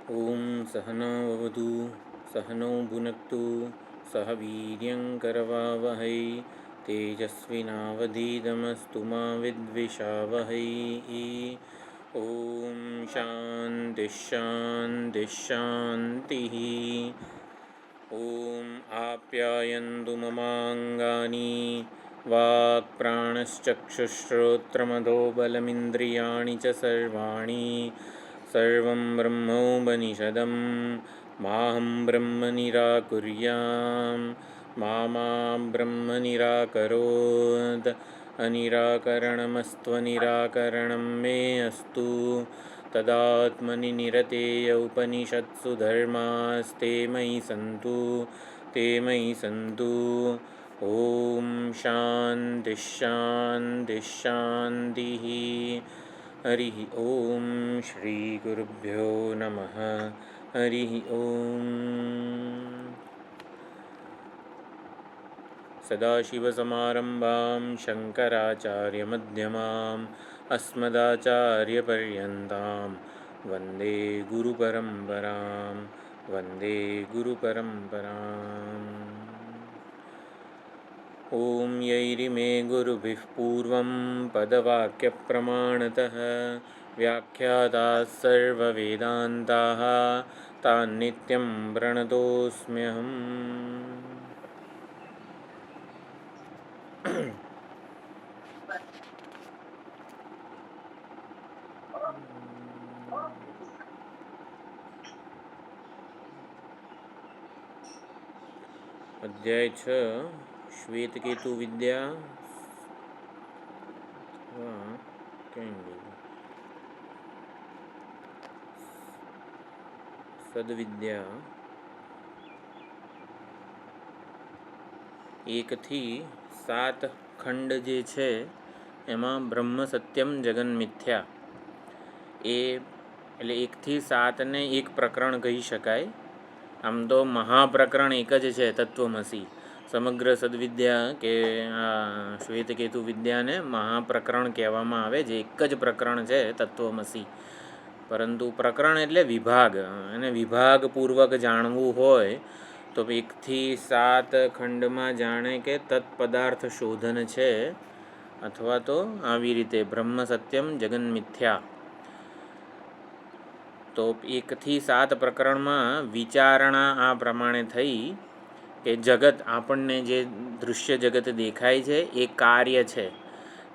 ॐ सहना भवतु सहनौ भुनक्तु सह वीर्यङ्करवावहै तेजस्विनावधीतमस्तु मा विद्विषावहै। ॐ शान्तिः शान्तिः शान्तिः। ॐ आप्यायन्तु ममाङ्गानि वाक्प्राणश्चक्षुश्रोत्रमथो बलमिन्द्रियाणि च सर्वाणि सर्वं ब्रह्मोपनिषदं माहं ब्रह्म निराकुर्याम् मा ब्रह्म निराकरोत् अनिराकरणमस्त्वनिराकरणं मे अस्तु तदात्मनि निरतेय उपनिषत्सु धर्मास्ते मयि सन्तु। ॐ शान्तिः शान्तिः शान्तिः। हरिः ॐ श्रीगुरुभ्यो नमः। हरिः ॐ। सदाशिवसमारम्भां शङ्कराचार्यमध्यमाम् अस्मदाचार्यपर्यन्तां वन्दे गुरुपरम्पराम्। ॐ यैरिमे गुरुभिः पूर्वं पदवाक्यप्रमाणतः व्याख्याताः सर्ववेदान्ताः तान्नित्यं प्रणतोऽस्म्यहम्। अध्याय 6 श्वेतकेतु विद्या સદવિદ્યા 1 થી 7 ખંડ જે છે એમાં બ્રહ્મ સત્યમ જગન મિથ્યા એ એટલે 1 થી 7 ને એક પ્રકરણ કહી શકાય. આમ તો મહાપ્રકરણ એક જ છે તત્વમસી. સમગ્ર સદવિદ્યા કે આ શ્વેતકેતુ વિદ્યાને મહાપ્રકરણ કહેવામાં આવે, જે એક જ પ્રકરણ છે તત્વમસી. પરંતુ પ્રકરણ એટલે વિભાગ, અને વિભાગપૂર્વક જાણવું હોય તો 1 થી 7 ખંડમાં જાણે કે તત્પદાર્થ શોધન છે, અથવા તો આવી રીતે બ્રહ્મ સત્યમ જગન મિથ્યા. તો 1 થી 7 પ્રકરણમાં વિચારણા આ પ્રમાણે થઈ કે જગત, આપણને જે દૃશ્ય જગત દેખાય છે એ કાર્ય છે.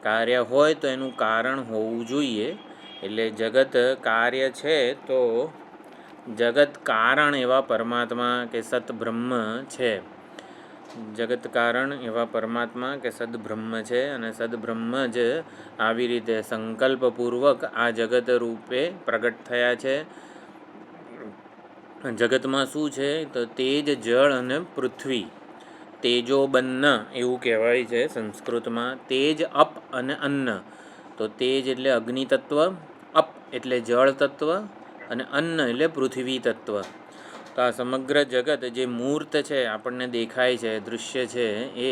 કાર્ય હોય તો એનું કારણ હોવું જોઈએ. એટલે જગત કાર્ય છે તો જગત કારણ એવા પરમાત્મા કે સતબ્રહ્મ છે. જગત કારણ એવા પરમાત્મા કે સદબ્રહ્મ છે, અને સદબ્રહ્મ જ આવી રીતે સંકલ્પપૂર્વક આ જગત રૂપે પ્રગટ થયા છે. જગતમાં શું છે તો તેજ, જળ અને પૃથ્વી. તેજોબન્ન એવું કહેવાય છે સંસ્કૃતમાં. તેજ, અપ અને અન્ન. તો તેજ એટલે અગ્નિ તત્વ, અપ એટલે જળ તત્વ, અને અન્ન એટલે પૃથ્વી તત્વ. તો આ સમગ્ર જગત જે મૂર્ત છે, આપણને દેખાય છે, દૃશ્ય છે, એ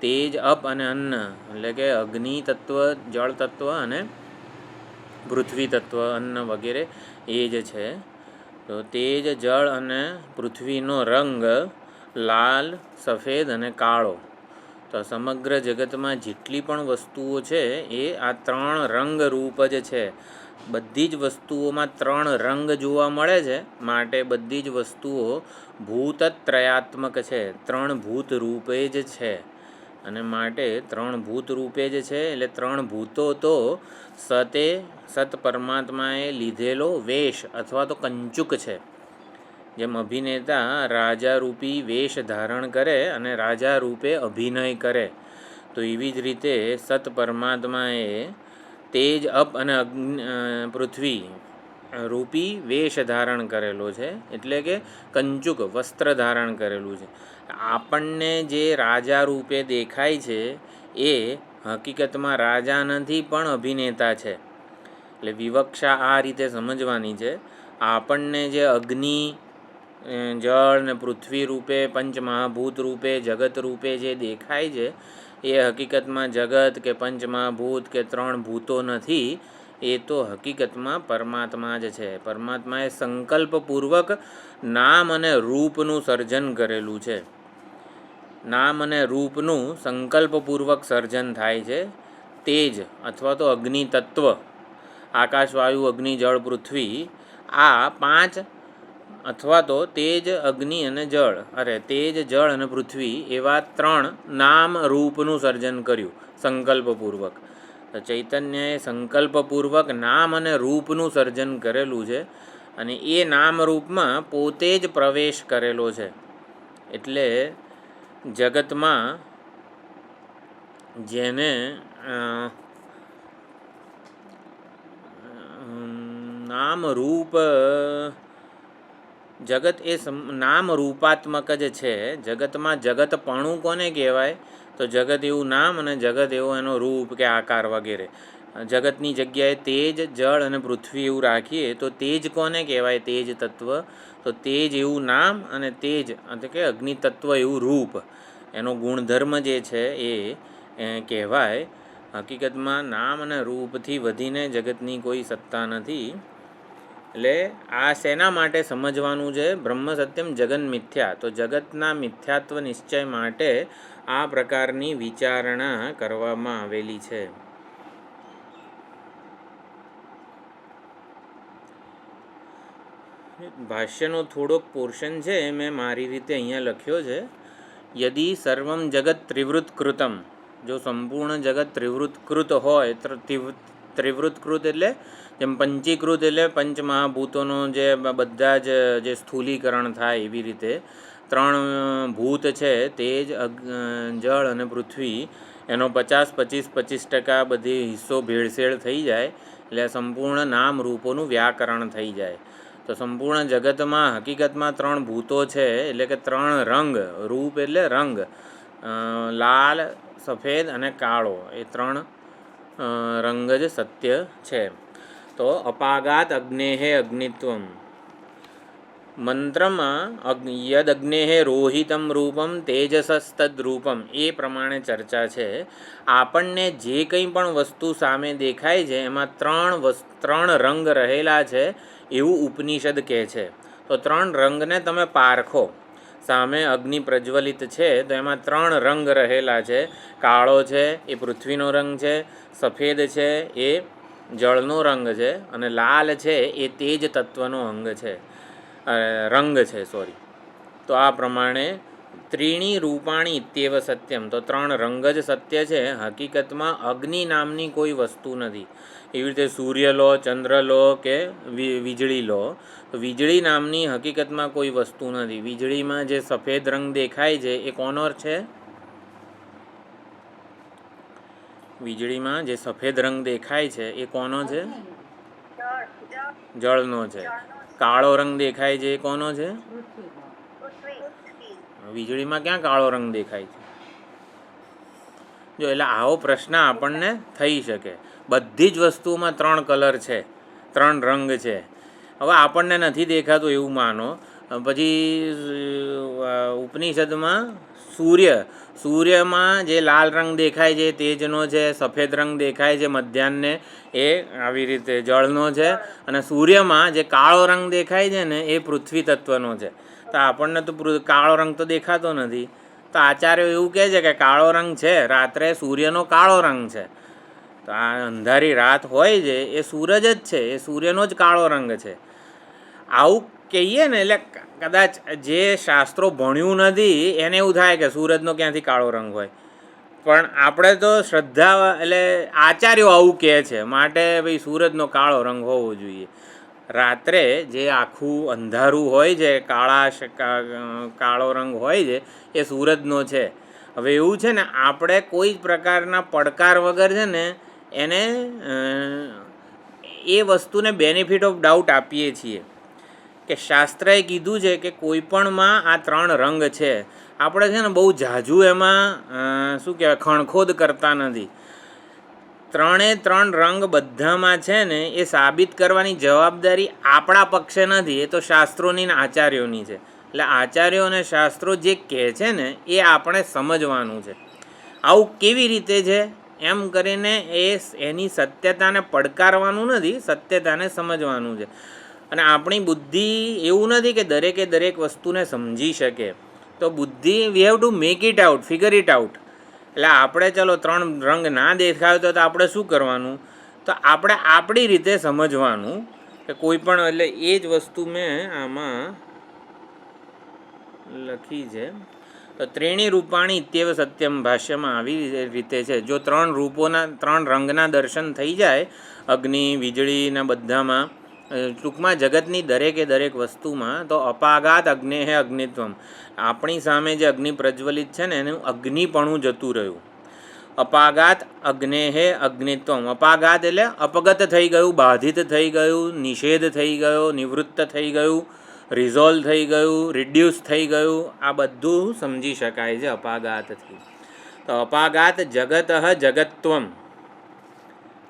તેજ, અપ અને અન્ન એટલે કે અગ્નિ તત્વ, જળ તત્વ અને પૃથ્વી તત્વ, અન્ન વગેરે એ જ છે. તો તેજ, જળ અને પૃથ્વીનો રંગ લાલ, સફેદ અને કાળો. તો સમગ્ર જગતમાં જેટલી પણ વસ્તુઓ છે એ આ 3 રંગ રૂપ જ છે. બધી જ વસ્તુઓમાં 3 રંગ જોવા મળે છે, માટે બધી જ વસ્તુઓ ભૂતત્રયાત્મક છે, 3 ભૂત રૂપે જ છે. અને માટે 3 ભૂત રૂપે જ છે. એટલે 3 ભૂતો તો સત પરમાત્માએ લીધેલો વેશ અથવા તો કંચુક છે. જેમ અભિનેતા રાજારૂપી વેશ ધારણ કરે અને રાજા રૂપે અભિનય કરે, તો એવી જ રીતે સત પરમાત્માએ તેજ, અપ અને પૃથ્વી રૂપી વેશ ધારણ કરેલો છે. એટલે કે કંચુક વસ્ત્ર ધારણ કરેલું છે. આપણને જે રાજા રૂપે દેખાય છે એ હકીકતમાં રાજા નથી, પણ અભિનેતા છે. એટલે વિવક્ષા આ રીતે સમજવાની છે. આપણને જે અગ્નિ, જળ ને પૃથ્વી રૂપે, પંચમહાભૂત રૂપે, જગત રૂપે જે દેખાય છે એ હકીકતમાં જગત કે પંચમહાભૂત કે 3 ભૂતો નથી. એ તો હકીકતમાં પરમાત્મા જ છે. પરમાત્માએ સંકલ્પપૂર્વક નામ અને રૂપનું સર્જન કરેલું છે. નામ અને રૂપનું સંકલ્પપૂર્વક સર્જન થાય છે. તેજ અથવા તો અગ્નિ તત્વ, આકાશ, વાયુ, અગ્નિ, જળ, પૃથ્વી, આ 5 અથવા તો તેજ, અગ્નિ અને જળ, તેજ, જળ અને પૃથ્વી એવા 3 નામ રૂપનું સર્જન કર્યું સંકલ્પપૂર્વક. ચૈતન્યએ સંકલ્પપૂર્વક નામ અને રૂપનું સર્જન કરેલું છે અને એ નામ રૂપમાં પોતે જ પ્રવેશ કરેલો છે. એટલે જગતમાં જેને નામ રૂપ, જગત એ નામ રૂપાત્મક જ છે. જગતમાં જગતપણું કોને કહેવાય? તો જગત એવું નામ અને જગત એવો એનો રૂપ કે આકાર વગેરે. જગતની જગ્યાએ તેજ, જળ અને પૃથ્વી એવું રાખીએ તો તેજ કોને કહેવાય? તેજ તત્વ. તો તેજ એવું નામ અને તેજ એટલે કે અગ્નિ તત્વ એવું રૂપ, એનો ગુણધર્મ જે છે એ કહેવાય. હકીકતમાં નામ અને રૂપથી વધીને જગતની કોઈ સત્તા નથી. એટલે આ શેના માટે સમજવાનું છે? બ્રહ્મ સત્યમ જગન મિથ્યા. તો જગતના મિથ્યાત્વ નિશ્ચય માટે આ પ્રકારની વિચારણા કરવામાં આવેલી છે. ભાષ્યનો થોડોક પોર્શન છે મેં મારી રીતે અહીંયા લખ્યો છે. યદિ સર્વમ જગત ત્રિવૃત્કૃતમ, જો સંપૂર્ણ જગત ત્રિવૃત્કૃત હોય, ત્રિવૃત્કૃત એટલે જેમ પંચીકૃત એટલે પંચમહાભૂતોનો જે બધા જે સ્થૂલીકરણ થાય એવી રીતે 3 ભૂત છે, તેજ, જળ અને પૃથ્વી, એનો 50-25% બધી હિસ્સો ભેળસેળ થઈ જાય એટલે સંપૂર્ણ નામ રૂપોનું વ્યાકરણ થઈ જાય. તો સંપૂર્ણ જગતમાં હકીકતમાં 3 ભૂતો છે, એટલે કે 3 રંગ. રૂપ એટલે રંગ, લાલ, સફેદ અને કાળો, એ 3 રંગ જ સત્ય છે. તો અપાગાત અગ્નેહે અગ્નિત્વમ મંત્રમાં યદ અગ્નેહે રોહિતમ રૂપમ તેજસસ્તદ રૂપમ એ પ્રમાણે ચર્ચા છે. આપણને જે કંઈ પણ વસ્તુ સામે દેખાય છે એમાં 3 રંગ રહેલા છે એવું ઉપનિષદ કહે છે. તો 3 રંગને તમે પારખો. સામે અગ્નિ પ્રજ્વલિત છે તો એમાં 3 રંગ રહેલા છે. કાળો છે એ પૃથ્વીનો રંગ છે, સફેદ છે એ જળનો રંગ છે અને લાલ છે એ તેજ તત્વનો રંગ છે. તો આ પ્રમાણે ત્રીણી રૂપાણી ઇત્યેવ સત્યમ. તો 3 રંગ જ સત્ય છે. હકીકતમાં અગ્નિ નામની કોઈ વસ્તુ નથી. એવી રીતે સૂર્ય લો, ચંદ્ર લો કે વીજળી લો, તો વીજળી નામની હકીકતમાં કોઈ વસ્તુ નથી. વીજળીમાં જે સફેદ રંગ દેખાય છે એ કોનો છે? વીજળીમાં જે સફેદ રંગ દેખાય છે એ કોનો છે? જળનો છે. કાળો રંગ દેખાય છે એ કોનો છે? વીજળીમાં ક્યાં કાળો રંગ દેખાય છે? જો એટલે આવો પ્રશ્ન આપણને થઈ શકે. બધી જ વસ્તુઓમાં 3 કલર છે, 3 રંગ છે. હવે આપણને નથી દેખાતું એવું માનો. પછી ઉપનિષદમાં સૂર્યમાં જે લાલ રંગ દેખાય છે તેજનો છે, સફેદ રંગ દેખાય છે મધ્યાહ્ને એ આવી રીતે જળનો છે, અને સૂર્યમાં જે કાળો રંગ દેખાય છે ને એ પૃથ્વી તત્વનો છે. તો આપણને તો કાળો રંગ તો દેખાતો નથી. તો આચાર્યો એવું કહે છે કે કાળો રંગ છે, રાત્રે સૂર્યનો કાળો રંગ છે. તો આ અંધારી રાત હોય છે એ સૂરજ જ છે, એ સૂર્યનો જ કાળો રંગ છે. આવું કહીએ ને એટલે કદાચ જે શાસ્ત્રો ભણ્યું નથી એને એવું થાય કે સૂરજનો ક્યાંથી કાળો રંગ હોય. પણ આપણે તો શ્રદ્ધા એટલે આચાર્યો આવું કહે છે માટે ભાઈ સૂરજનો કાળો રંગ હોવો જોઈએ. રાત્રે જે આખું અંધારું હોય છે, કાળો રંગ હોય છે એ સૂરજનો છે. હવે એવું છે ને, આપણે કોઈ પ્રકારના પડકાર વગર છે ને એને એ વસ્તુને બેનિફિટ ઓફ ડાઉટ આપીએ છીએ કે શાસ્ત્રએ કીધું છે કે કોઈ પણમાં આ 3 રંગ છે. આપણે છે ને બહુ ઝાઝુ એમાં શું કહેવાય ખણખોદ કરતા નથી. 3 રંગ બધામાં છે ને એ સાબિત કરવાની જવાબદારી આપણા પક્ષે નથી, એ તો શાસ્ત્રોની ને આચાર્યોની છે. એટલે આચાર્યો અને શાસ્ત્રો જે કહે છે ને એ આપણે સમજવાનું છે. આવું કેવી રીતે છે? એમ કરીને એની સત્યતાને પડકારવાનું નથી, સત્યતાને સમજવાનું છે. અને આપણી બુદ્ધિ એવું નથી કે દરેક વસ્તુને સમજી શકે. તો બુદ્ધિ we have to make it out, figure it out. એટલે આપણે ચલો 3 રંગ ના દેખાય તો આપણે શું કરવાનું? તો આપણે આપણી રીતે સમજવાનું કે કોઈ પણ, એટલે એ જ વસ્તુ મેં આમાં લખી છે. તો ત્રીણી રૂપાણી ઇત્યેવ સત્યમ ભાષ્યમાં આવી રીતે છે. જો 3 રૂપોના 3 રંગના દર્શન થઈ જાય અગ્નિ વીજળીના બધામાં, ટૂંકમાં જગતની દરેક વસ્તુમાં, તો અપાગાત અગ્નેહે અગ્નિત્વમ, આપણી સામે જે અગ્નિ પ્રજ્વલિત છે ને એનું અગ્નિપણું જતું રહ્યું. અપાગાત અગ્નેહે અગ્નિત્વમ, અપાગાત એટલે અપગત થઈ ગયું, બાધિત થઈ ગયું, નિષેધ થઈ ગયો, નિવૃત્ત થઈ ગયું, રિઝોલ્વ થઈ ગયું, રિડ્યુસ થઈ ગયું, આ બધું સમજી શકાય છે અપાગાતથી. તો અપાગાત જગત જગત્વમ,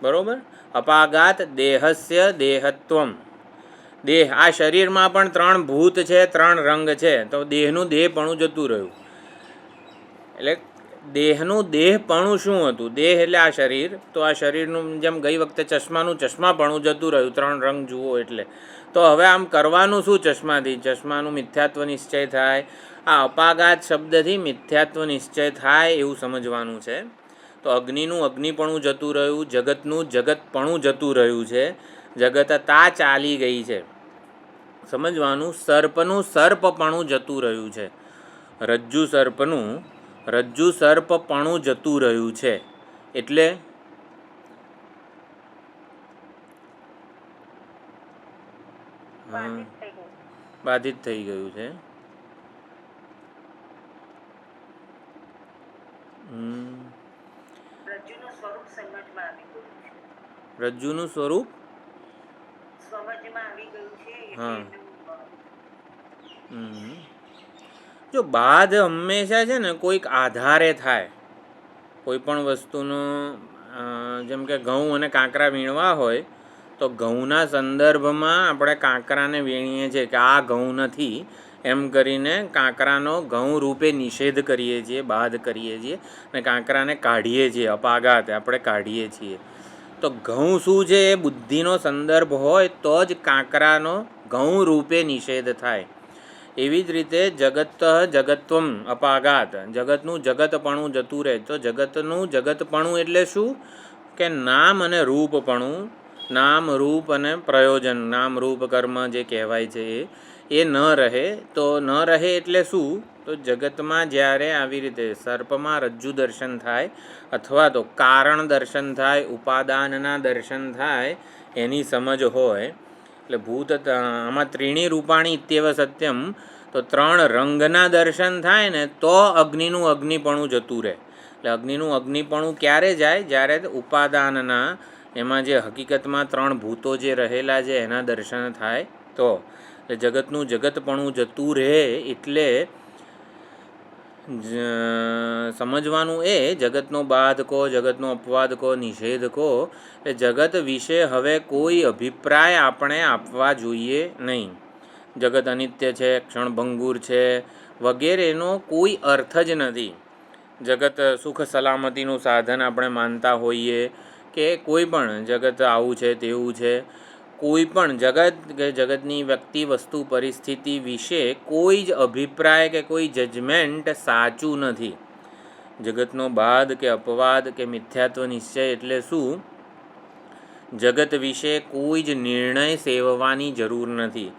બરાબર. અપાગાત દેહસ્ય દેહત્વમ, દેહ, આ શરીરમાં પણ 3 ભૂત છે, 3 રંગ છે, તો દેહનું દેહપણું જતું રહ્યું. એટલે દેહનું દેહપણું શું હતું? દેહ એટલે આ શરીર, તો આ શરીરનું જેમ ગઈ વખતે ચશ્માનું ચશ્માપણું જતું રહ્યું, 3 રંગ જુઓ એટલે. તો હવે આમ કરવાનું શું ચશ્માથી? ચશ્માનું મિથ્યાત્વ નિશ્ચય થાય. આ અપાગાત શબ્દથી મિથ્યાત્વ નિશ્ચય થાય એવું સમજવાનું છે. તો અગ્નિનું અગ્નિપણું જતું રહ્યું, જગતનું જગતપણું જતું રહ્યું છે, જગતતા ચાલી ગઈ છે. સમજવાનું, સર્પનું સર્પપણું જતું રહ્યું છે, રજ્જુ સર્પપણું જતું રહ્યું છે. એટલે બાધિત થઈ ગયું છે. રજ્જુનું સ્વરૂપ હા. જો બાધ હંમેશા છે ને કોઈક આધારે થાય, કોઈ પણ વસ્તુનો, જેમ કે ઘઉં અને કાંકરા વીણવા હોય તો ઘઉંના સંદર્ભમાં આપણે કાંકરાને વીણીએ છીએ કે આ ઘઉં નથી એમ કરીને કાંકરાનો ઘઉં રૂપે નિષેધ કરીએ છીએ, બાધ કરીએ છીએ, અને કાંકરાને કાઢીએ છીએ, અપાગાત આપણે કાઢીએ છીએ. તો ઘઉં શું છે? એ બુદ્ધિનો સંદર્ભ હોય તો જ કાંકરાનો ઘઉં રૂપે નિષેધ થાય. એવી જ રીતે જગત જગત્વમ અપાગાત, જગતનું જગતપણું જતું રહે. તો જગતનું જગતપણું એટલે શું? કે નામ અને રૂપપણું, નામ રૂપ અને પ્રયોજન, નામ રૂપ કર્મ જે કહેવાય છે એ ન રહે. તો ન રહે એટલે શું? તો જગતમાં જ્યારે આવી રીતે સર્પમાં રજ્જુ દર્શન થાય, અથવા તો કારણ દર્શન થાય, ઉપાદાનના દર્શન થાય, એની સમજ હોય, એટલે ભૂત આમાં ત્રીણી રૂપાણી ઇત્યેવ સત્યમ, તો 3 રંગના દર્શન થાય ને તો અગ્નિનું અગ્નિપણું જતું રહે. એટલે અગ્નિનું અગ્નિપણું ક્યારે જાય? જ્યારે ઉપાદાનના, એમાં જે હકીકતમાં 3 ભૂતો જે રહેલા છે એના દર્શન થાય તો. એટલે જગતનું જગતપણું જતું રહે એટલે સમજવાનું એ, જગતનો બાધ કહો, જગતનો અપવાદ કહો, નિષેધ કહો, એ જગત વિશે હવે કોઈ અભિપ્રાય આપણે આપવા જોઈએ નહીં. જગત અનિત્ય છે, ક્ષણભંગુર છે વગેરેનો કોઈ અર્થ જ નથી. જગત સુખ સલામતીનું સાધન આપણે માનતા હોઈએ કે કોઈ પણ જગત આવું છે તેવું છે, કોઈ પણ જગત કે જગતની વ્યક્તિ વસ્તુ પરિસ્થિતિ વિશે કોઈ જ અભિપ્રાય કે કોઈ જજમેન્ટ સાચું નથી. જગતનો બાદ કે અપવાદ કે મિથ્યાત્વ નિશ્ચય એટલે શું? જગત વિશે કોઈ જ નિર્ણય સેવવાની જરૂર નથી.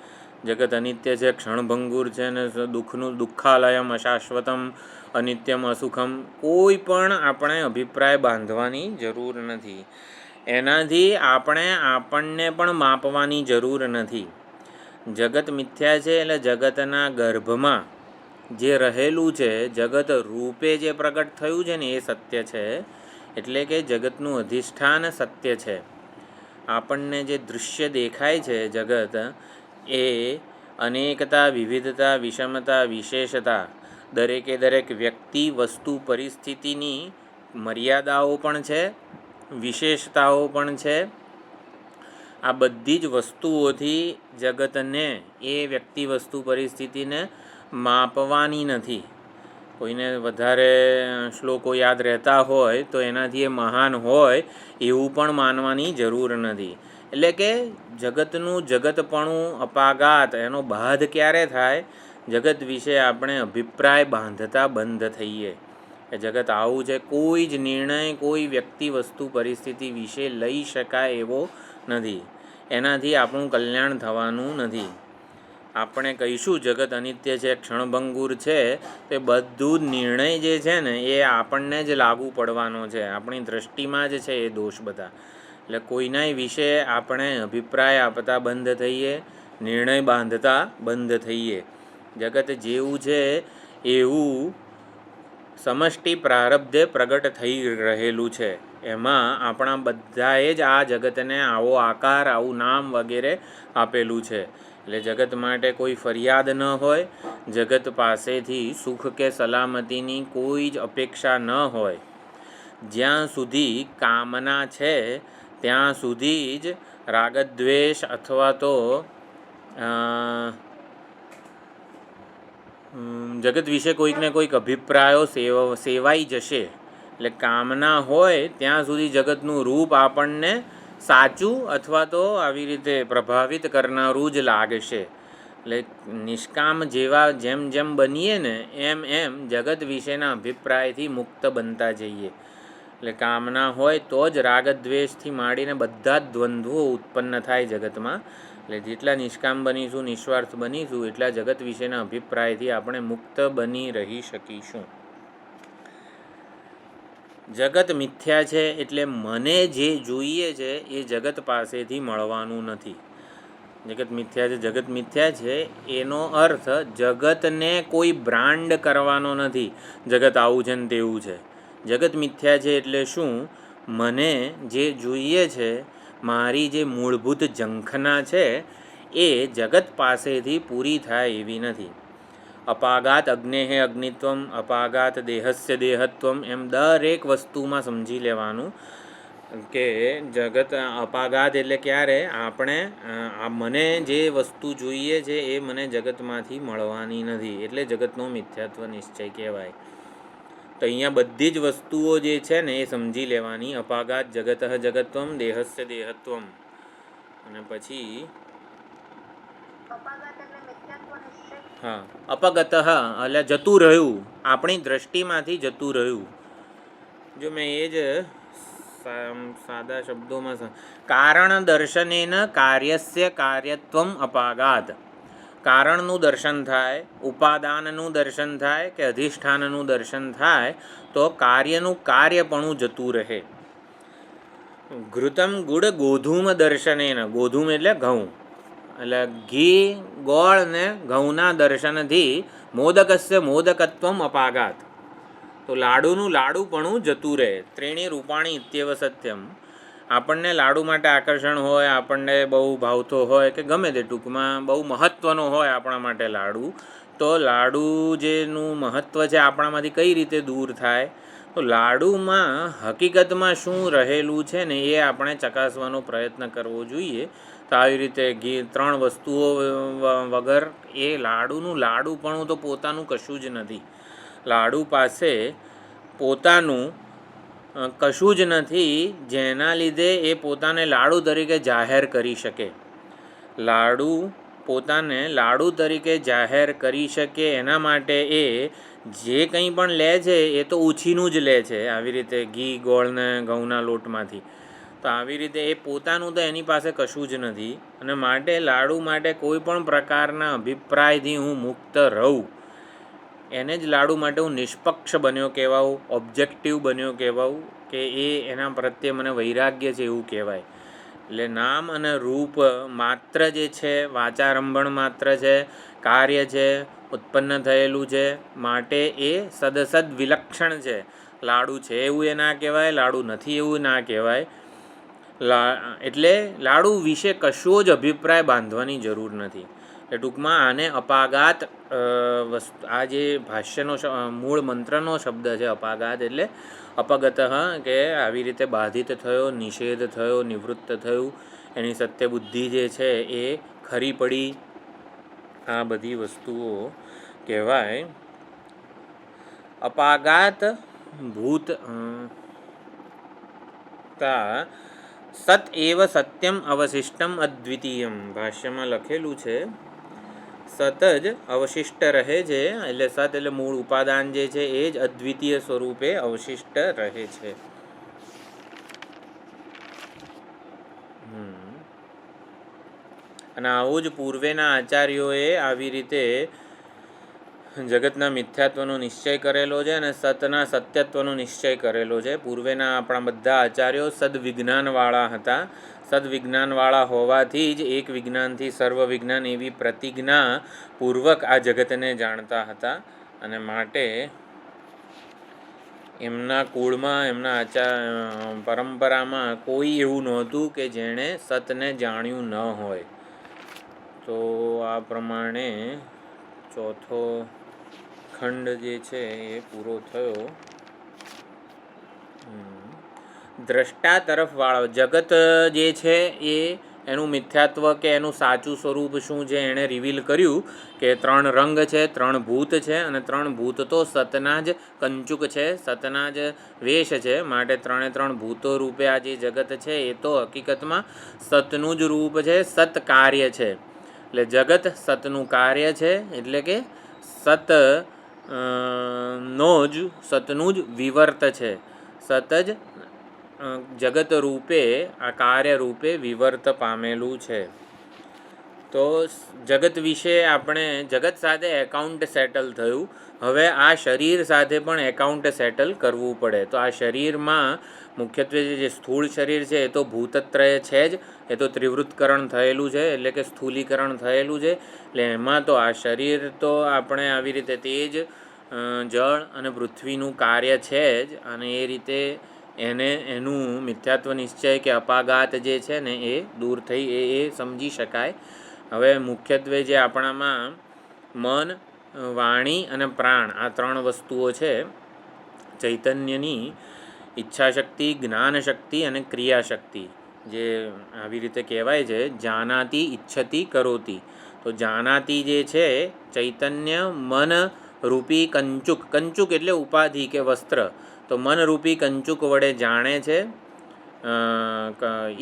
જગત અનિત્ય છે, ક્ષણભંગુર છે ને દુઃખાલયમ અશાશ્વતમ અનિત્યમ અસુખમ, કોઈ પણ આપણે અભિપ્રાય બાંધવાની જરૂર નથી. એનાથી આપણને પણ માપવાની જરૂર નથી. જગત મિથ્યા છે એટલે જગતના ગર્ભમાં જે રહેલું છે, જગત રૂપે જે પ્રગટ થયું છે ને એ સત્ય છે. એટલે કે જગતનું અધિષ્ઠાન સત્ય છે. આપણને જે દૃશ્ય દેખાય છે જગત, એ અનેકતા, વિવિધતા, વિષમતા, વિશેષતા, દરેક વ્યક્તિ વસ્તુ પરિસ્થિતિની મર્યાદાઓ પણ છે, વિશેષતાઓ પણ છે. આ બધી જ વસ્તુઓથી જગતને, એ વ્યક્તિ વસ્તુ પરિસ્થિતિને માપવાની નથી. કોઈને વધારે શ્લોકો યાદ રહેતા હોય તો એનાથી એ મહાન હોય એવું પણ માનવાની જરૂર નથી. એટલે કે જગતનું જગતપણું અપાઘાત એનો બાદ ક્યારે થાય? જગત વિશે આપણે અભિપ્રાય બાંધતા બંધ થઈએ. એ જગત આવું છે, કોઈ જ નિર્ણય કોઈ વ્યક્તિ વસ્તુ પરિસ્થિતિ વિશે લઈ શકાય એવો નથી. એનાથી આપણું કલ્યાણ થવાનું નથી. આપણે કહીશું જગત અનિત્ય છે, ક્ષણભંગુર છે, તે બધું જ નિર્ણય જે છે ને એ આપણને જ લાગુ પડવાનો છે. આપણી દૃષ્ટિમાં જ છે એ દોષ બધા. એટલે કોઈના વિશે આપણે અભિપ્રાય આપતા બંધ થઈએ, નિર્ણય બાંધતા બંધ થઈએ. જગત જેવું છે એવું સમષ્ટિ પ્રારબ્ધે પ્રગટ થઈ રહેલું છે. એમાં આપણા બધાએ જ આ જગતને આવો આકાર, આવું નામ વગેરે આપેલું છે. એટલે જગત માટે કોઈ ફરિયાદ ન હોય, જગત પાસેથી સુખ કે સલામતીની કોઈ જ અપેક્ષા ન હોય. જ્યાં સુધી કામના છે ત્યાં સુધી જ રાગદ્વેષ અથવા તો જગત વિશે કોઈકને કોઈક અભિપ્રાયો સેવાઈ જશે. એટલે કામના હોય ત્યાં સુધી જગતનું રૂપ આપણને સાચું અથવા તો આવી રીતે પ્રભાવિત કરનારું જ લાગશે. એટલે નિષ્કામ જેવા જેમ જેમ બનીએ ને એમ એમ જગત વિશેના અભિપ્રાયથી મુક્ત બનતા જઈએ. એટલે કામના હોય તો જ રાગદ્વેષથી માંડીને બધા જ દ્વંદ્વો ઉત્પન્ન થાય જગતમાં. એટલે જેટલા નિષ્કામ બનીશું, નિસ્વાર્થ બનીશું, એટલા જગત વિશેના અભિપ્રાયથી આપણે મુક્ત બની રહી શકીશું. જગત મિથ્યા છે એટલે મને જે જોઈએ છે એ જગત પાસેથી મળવાનું નથી. જગત મિથ્યા છે, જગત મિથ્યા છે એનો અર્થ જગતને કોઈ બ્રાન્ડ કરવાનો નથી. જગત આવું છે ને તેવું છે. જગત મિથ્યા છે એટલે શું? મને જે જોઈએ છે, મારી જે મૂળભૂત ઝંખના છે એ જગત પાસેથી પૂરી થાય એવી નથી. અપાઘાત અગ્નેહે અગ્નિત્વમ, અપાઘાત દેહસ્ય દેહત્વમ, એમ દરેક વસ્તુમાં સમજી લેવાનું કે જગત અપાઘાત એટલે ક્યારે? આપણે મને જે વસ્તુ જોઈએ છે એ મને જગતમાંથી મળવાની નથી. એટલે જગતનો મિથ્યાત્વ નિશ્ચય કહેવાય. તો અહીંયા બધી જ વસ્તુઓ જે છે ને એ સમજી લેવાની. અપાઘાત જગત જગત્વમ, દેહસ્ય દેહત્વમ. અને પછી હા, અપગત એટલે જતું રહ્યું, આપણી દ્રષ્ટિમાંથી જતું રહ્યું. જો મેં એ જ સાદા શબ્દોમાં, કારણ દર્શનેન કાર્યસ્ય કાર્યત્વમ અપાઘાત. કારણનું દર્શન થાય, ઉપાદાનનું દર્શન થાય કે અધિષ્ઠાનનું દર્શન થાય તો કાર્યનું કાર્યપણું જતું રહે. ઘૃતમ ગુડ ગોધૂમ દર્શનેન, ગોધૂમ એટલે ઘઉં, એટલે ઘી, ગોળ ને ઘઉંના દર્શનથી મોદકસ્ય મોદકત્વમ અપાઘાત. તો લાડુનું લાડુપણું જતું રહે. ત્રીણી રૂપાણી ઇત્યેવ સત્યમ. આપણને લાડુ માટે આકર્ષણ હોય, આપણને બહુ ભાવતો હોય કે ગમે તે ટૂંકમાં બહુ મહત્ત્વનો હોય આપણા માટે લાડુ, તો લાડુ જેનું મહત્ત્વ છે આપણામાંથી કઈ રીતે દૂર થાય? તો લાડુમાં હકીકતમાં શું રહેલું છે ને એ આપણે ચકાસવાનો પ્રયત્ન કરવો જોઈએ. તો આવી રીતે ઘી, ત્રણ વસ્તુઓ વગર એ લાડુનું લાડુપણું તો પોતાનું કશું જ નથી. લાડુ પાસે પોતાનું કશું જ નથી જેના લીધે એ પોતાને લાડુ તરીકે જાહેર કરી શકે. લાડુ પોતાને લાડુ તરીકે જાહેર કરી શકે એના માટે એ જે કંઈ પણ લે છે એ તો ઉછીનું જ લે છે, આવી રીતે ઘી, ગોળ ને ઘઉંના લોટમાંથી. તો આવી રીતે એ પોતાનું તો એની પાસે કશું જ નથી. અને માટે લાડુ માટે કોઈ પણ પ્રકારના અભિપ્રાયથી હું મુક્ત રહું, એને જ લાડુ માટે હું નિષ્પક્ષ બન્યો કહેવાઉં, ઓબ્જેક્ટિવ બન્યો કહેવાઉં, કે એ એના પ્રત્યે મને વૈરાગ્ય છે એવું કહેવાય. એટલે નામ અને રૂપ માત્ર જે છે, વાચારંભણ માત્ર છે, કાર્ય છે, ઉત્પન્ન થયેલું છે, માટે એ સદસદ વિલક્ષણ છે. લાડુ છે એવું એ ના કહેવાય, લાડુ નથી એવું ના કહેવાય. એટલે લાડુ વિશે કશો જ અભિપ્રાય બાંધવાની જરૂર નથી. એ ટૂંકમાં આને અપાઘાત, આ જે ભાષ્યનો મૂળ મંત્રનો શબ્દ છે અપાઘાત, એટલે અપગત કે આવી રીતે બાધિત થયો, નિષેધ થયો, નિવૃત્ત થયું, એની સત્ય બુદ્ધિ જે છે એ ખરી પડી, આ બધી વસ્તુઓ કહેવાય. અપાગાત ભૂત સત એવ સત્યમ અવશિષ્ટમ અદ્વિતીયમ. ભાષ્યમાં લખેલું છે સત જ અવશિષ્ટ રહે છે, એટલે સત એટલે મૂળ ઉપાદાન જે છે એ જ અદ્વિતીય સ્વરૂપે અવશિષ્ટ રહે છે. અને આવું જ પૂર્વેના આચાર્યોએ આવી રીતે જગતના મિથ્યાત્વનો નિશ્ચય કરેલો છે અને સતના સત્યત્વનો નિશ્ચય કરેલો છે. પૂર્વેના આપણા બધા આચાર્યો સદવિજ્ઞાનવાળા હતા. સદવિજ્ઞાનવાળા હોવાથી જ એક વિજ્ઞાનથી સર્વ વિજ્ઞાન એવી પ્રતિજ્ઞા પૂર્વક આ જગતને જાણતા હતા. અને માટે એમના કુળમાં, એમના પરંપરામાં કોઈ એવું નહોતું કે જેણે સતને જાણ્યું ન હોય. તો આ પ્રમાણે ચોથો ખંડ જે છે એ પૂરો થયો. દ્રષ્ટા તરફ વાળો જગત જે છે એ એનું મિથ્યાત્વ કે એનું સાચું સ્વરૂપ શું છે એણે રિવીલ કર્યું કે 3 રંગ છે, 3 ભૂત છે અને 3 ભૂત તો સતના જ કંચુક છે, સતના જ વેશ છે. માટે 3 ભૂતો રૂપે આ જે જગત છે એ તો હકીકતમાં સતનું જ રૂપ છે, સત કાર્ય છે. એટલે જગત સતનું કાર્ય છે, એટલે કે સત સતનું જ વિવર્ત છે. સત જ જગત રૂપે આ કાર્ય રૂપે વિવર્ત પામેલું છે. તો જગત વિશે આપણે જગત સાથે એકાઉન્ટ સેટલ થયું. હવે આ શરીર સાથે પણ એકાઉન્ટ સેટલ કરવું પડે. તો આ શરીરમાં મુખ્યત્વે જે સ્થૂળ શરીર છે એ તો ભૂતત્રય છે જ, એ તો ત્રિવૃત્તકરણ થયેલું છે, એટલે કે સ્થૂલીકરણ થયેલું છે. એટલે એમાં તો આ શરીર તો આપણે આવી રીતે તેજ, જળ અને પૃથ્વીનું કાર્ય છે જ. અને એ રીતે એનું મિથ્યાત્વ નિશ્ચય કે અપાઘાત જે છે ને એ દૂર થઈ એ સમજી શકાય. હવે મુખ્યત્વે જે આપણામાં મન, વાણી અને પ્રાણ આ 3 વસ્તુઓ છે. ચૈતન્યની ઈચ્છાશક્તિ, જ્ઞાનશક્તિ અને ક્રિયાશક્તિ જે આવી રીતે કહેવાય છે જાનાતિ ઈચ્છતિ કરોતિ. તો જાનાતિ જે છે ચૈતન્ય મન રૂપી કંચુક. કંચુક એટલે ઉપાધિ કે વસ્ત્ર. તો મનરૂપી કંચુક વડે જાણે છે.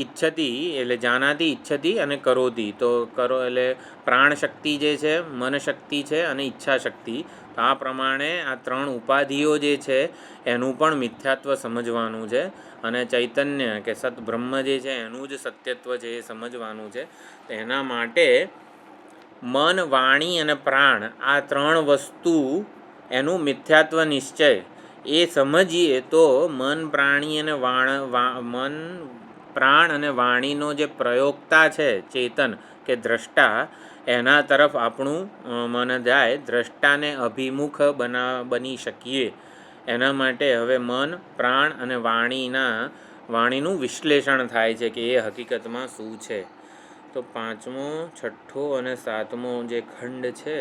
ઈચ્છતિ એટલે જાનાતી ઈચ્છતિ અને કરોતી. તો કરો એટલે પ્રાણશક્તિ જે છે, મનશક્તિ છે અને ઈચ્છાશક્તિ. તો આ પ્રમાણે આ 3 ઉપાધિઓ જે છે એનું પણ મિથ્યાત્વ સમજવાનું છે. અને ચૈતન્ય કે સત બ્રહ્મ જે છે એનું જ સત્યત્વ છે એ સમજવાનું છે. તો એના માટે મન, વાણી અને પ્રાણ આ 3 વસ્તુ એનું મિથ્યાત્વ નિશ્ચય એ સમજીએ તો મન, પ્રાણ અને વાણીનો જે પ્રયોગતા છે ચેતન કે દ્રષ્ટા, એના તરફ આપણું મન જાય. દ્રષ્ટાને અભિમુખ બની શકીએ. એના માટે હવે મન, પ્રાણ અને વાણીનું વિશ્લેષણ થાય છે કે એ હકીકતમાં શું છે. તો 5મો, 6ઠ્ઠો અને 7મો જે ખંડ છે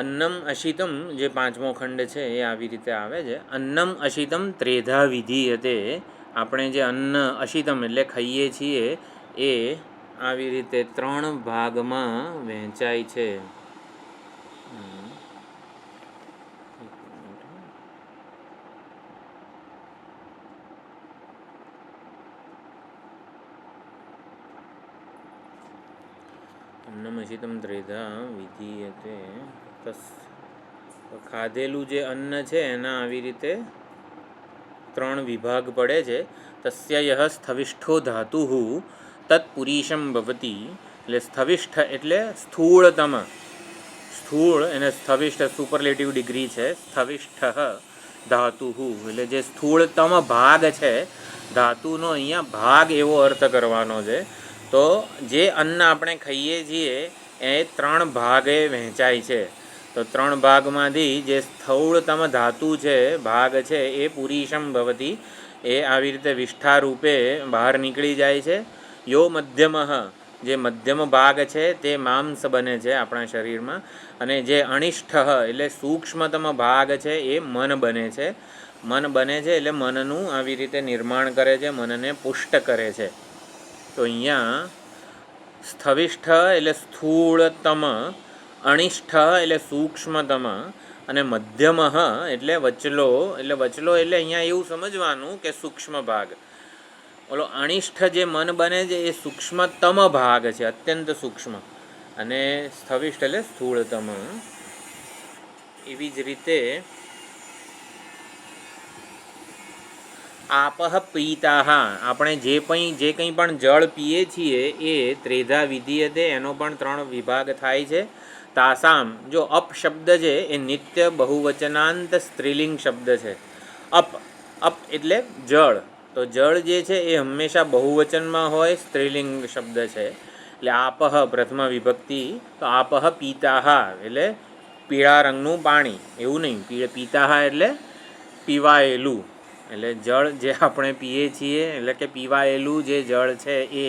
અન્નમ અશિતમ, જે 5મો ખંડ છે એ આવી રીતે આવે છે. અન્નમ અશિતમ ત્રેધા વિધીયતે. આપણે જે અન્ન અશિતમ એટલે ખાઈએ છીએ એ આવી રીતે 3 ભાગમાં વહેંચાય છે. અન્નમ અશિતમ ત્રેધા વિધીયતે. ખાધેલું જે અન્ન છે એના આવી રીતે 3 વિભાગ પડે છે. તસ્ય યહ સ્થવિષ્ઠો ધાતુ તત્પુરીશમ ભવતી. એટલે સ્થવિષ્ઠ એટલે સ્થૂળતમ. સ્થૂળ એને સ્થવિષ્ઠ સુપરલેટિવ ડિગ્રી છે. સ્થવિષ્ઠ ધાતુ એટલે જે સ્થૂળતમ ભાગ છે. ધાતુનો અહીંયા ભાગ એવો અર્થ કરવાનો છે. તો જે અન્ન આપણે ખાઈએ છીએ એ 3 ભાગે વહેંચાય છે. તો 3 ભાગમાંથી જે સ્થૂળતમ ધાતુ છે, ભાગ છે એ પુરીશમ ભવતી. એ આવી રીતે વિષ્ઠા રૂપે બહાર નીકળી જાય છે. યો મધ્યમઃ, જે મધ્યમ ભાગ છે તે માંસ બને છે આપણા શરીરમાં. અને જે અનિષ્ઠ એટલે સૂક્ષ્મતમ ભાગ છે એ મન બને છે. મન બને છે એટલે મનનું આવી રીતે નિર્માણ કરે છે, મનને પુષ્ટ કરે છે. તો અહીંયા સ્થવિષ્ઠ એટલે સ્થૂળતમ, અનિષ્ઠ એટલે સૂક્ષ્મતમ, અને મધ્યમ એટલે વચલો. એટલે વચલો એટલે અહીંયા એવું સમજવાનું કે સૂક્ષ્મ ભાગ. ઓલો અનિષ્ઠ જે મન બને છે એ સૂક્ષ્મતમ ભાગ છે, અત્યંત સૂક્ષ્મ. અને સ્થવિષ્ઠ એટલે સ્થૂળતમ. એવી જ રીતે આપહ પીતાહ, આપણે જે કંઈ પણ જળ પીએ છીએ એ ત્રેધા વિધીયતે, એનો પણ 3 વિભાગ થાય છે. તાસામ, જો અપ શબ્દ છે એ નિત્ય બહુવચનાંત સ્ત્રીલિંગ શબ્દ છે. અપ એટલે જળ. તો જળ જે છે એ હંમેશા બહુવચનમાં હોય, સ્ત્રીલિંગ શબ્દ છે. એટલે આપહ પ્રથમા વિભક્તિ. તો આપહ પીતાહ એટલે પીળા રંગનું પાણી, એવું નહીં. પીતાહ એટલે પીવાયેલું. એટલે જળ જે આપણે પીએ છીએ, એટલે કે પીવાયેલું જે જળ છે એ